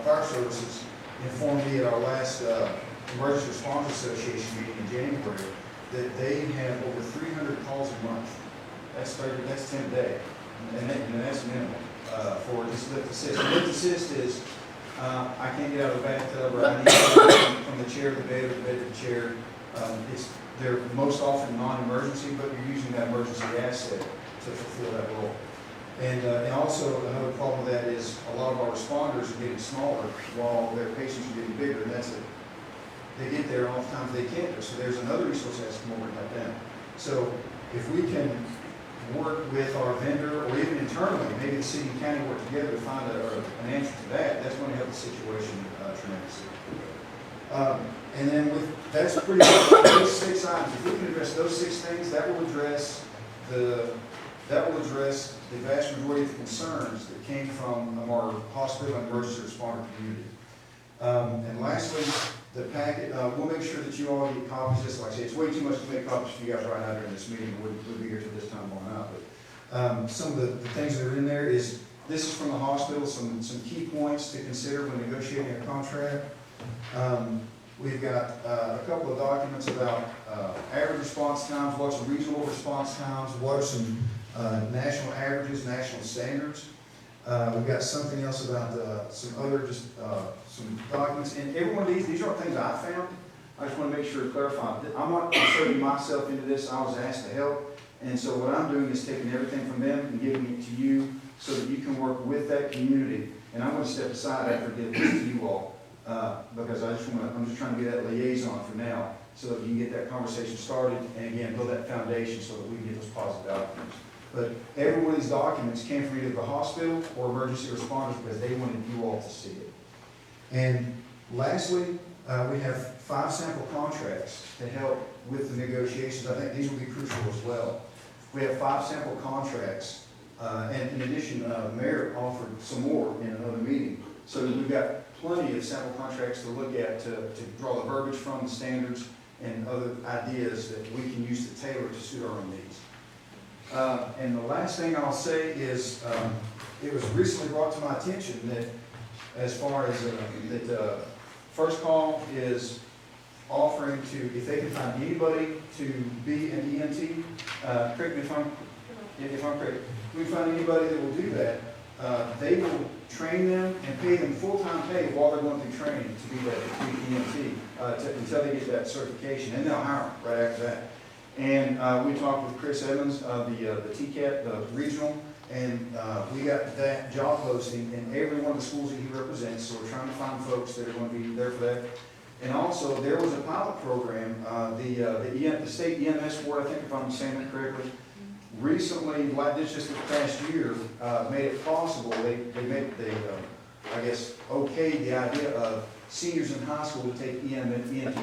fire services informed me at our last Emergency Response Association meeting in January that they have over 300 calls a month. That's 10 a day, and that's minimal for this lift assist. Lift assist is I can't get out of the bathtub, or I need to go from the chair to the bed, or the bed to the chair. They're most often non-emergency, but you're using that emergency asset to fulfill that role. And also another problem with that is a lot of our responders are getting smaller while their patients are getting bigger, and they get there and oftentimes they can't go. So there's another resource that has to come over and help them. So if we can work with our vendor, or even internally, maybe the city and county work together to find an answer to that, that's going to help the situation tremendously. And then that's pretty much those 6 items. If we can address those 6 things, that will address the vast majority of the concerns that came from our hospital and emergency responder community. And lastly, the packet, we'll make sure that you all get copies. Just like I say, it's way too much to make copies for you guys right now during this meeting. We'll be here till this time going out. But some of the things that are in there is, this is from the hospital, some key points to consider when negotiating a contract. We've got a couple of documents about average response times, what's reasonable response times, what are some national averages, national standards. We've got something else about some other some documents. And every one of these aren't things I found. I just want to make sure to clarify. I'm not inserting myself into this. I was asked to help. And so what I'm doing is taking everything from them and giving it to you so that you can work with that community. And I'm going to step aside after I give this to you all because I'm just trying to be that liaison for now so that you can get that conversation started and again, build that foundation so that we can get those positive outcomes. But every one of these documents came from either the hospital or emergency responders because they wanted you all to see it. And lastly, we have 5 sample contracts to help with the negotiations. I think these will be crucial as well. We have 5 sample contracts, and in addition, Mayor offered some more in another meeting. So we've got plenty of sample contracts to look at to draw the verbiage from, the standards, and other ideas that we can use to tailor to suit our own needs. And the last thing I'll say is, it was recently brought to my attention that as far as First Call is offering to, if they can find anybody to be an EMT, correct me if I'm correct, if we find anybody that will do that, they will train them and pay them full-time pay while they're going through training to be that EMT until they get that certification, and they'll hire them right after that. And we talked with Chris Evans of the TCAT, the regional, and we got that job posting in every one of the schools that he represents, so we're trying to find folks that are going to be there for that. And also, there was a pilot program, the state EMS board, I think if I'm saying that correctly, recently, just this past year, made it possible, they okayed the idea of seniors in high school to take EMT training.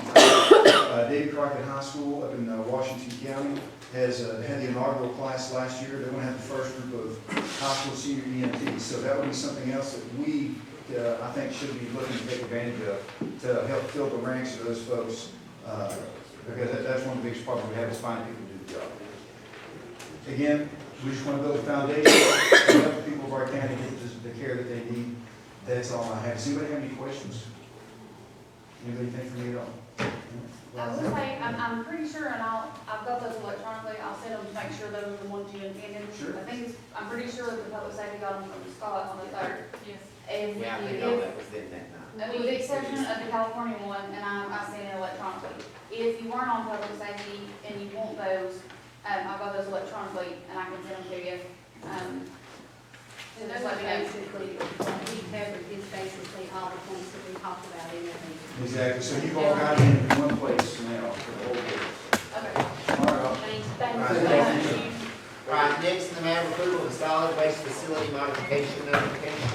David Crockett High School up in Washington County has had the inaugural class last year. They're going to have the first group of high school senior EMTs. So that would be something else that we, I think, should be looking to take advantage of to help fill the ranks of those folks. Because that's one of the biggest problems we have is finding people to do the job. Again, we just want to build a foundation to help the people of our county get the care that they need. That's all I have. Does anybody have any questions? Anybody think for me at all? I will say, I'm pretty sure, and I've got those electronically, I'll send them to make sure those are the ones you intended. Sure. I'm pretty sure the public safety got them from Scott on the 3rd. Yes. And Yeah, I when you think all give, that was in that night. with the exception of the California one, and I sent it electronically. If you weren't on public safety and you want those, I've got those electronically, and I can send them to you. And Just those let are me know. basically, what he covered is basically all the points that we talked about in that meeting. Exactly. So you've all got it in one place now for the whole board. Okay. All right. Thanks. Thank you. All right, next in the matter of approval of the solid waste facility modification notification.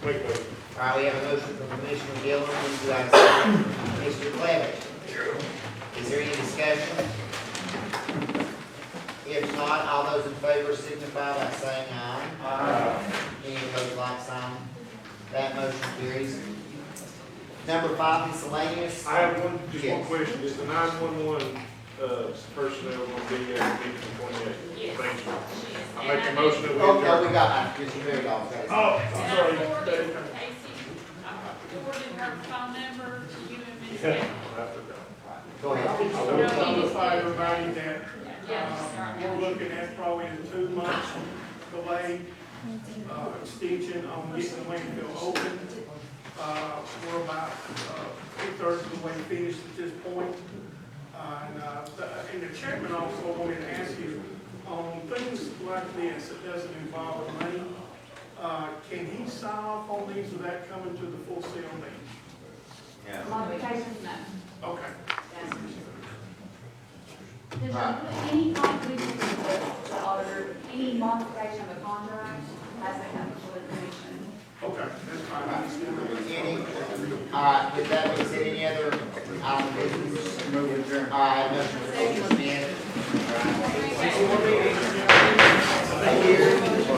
Wait. All right, we have a motion from Commissioner Gillum, do I have a second? Commissioner Clevage. Is there any discussion? If not, all those in favor signify by saying aye. Aye. Any opposed, like sign? That motion carries. Number 5, miscellaneous. I have one Yes. question, is the 911, personnel going to be at meeting 28? Yes. Thank you. I And make the did- motion that we Oh, no, adjourn. we got, just very long. Oh, And I'm I sorry. forwarded Casey, I forwarded her phone number to you and Ms. Yeah, Gail. I forgot. Go ahead. I want to notify everybody that Yeah. we're looking at probably a 2 months delay, extension on getting the landfill open. We're about 2/3 of the way finished at this point. And the chairman also wanted to ask you, on things like this that doesn't involve money, can he sign off on these without coming to the full CLB? Yeah. Modifications, no. Okay. There's any contribution to the auditor, any modification of a contract has to come before the commission. Okay, that's fine. Any, all right, with that being said, any other item of business? All right, motion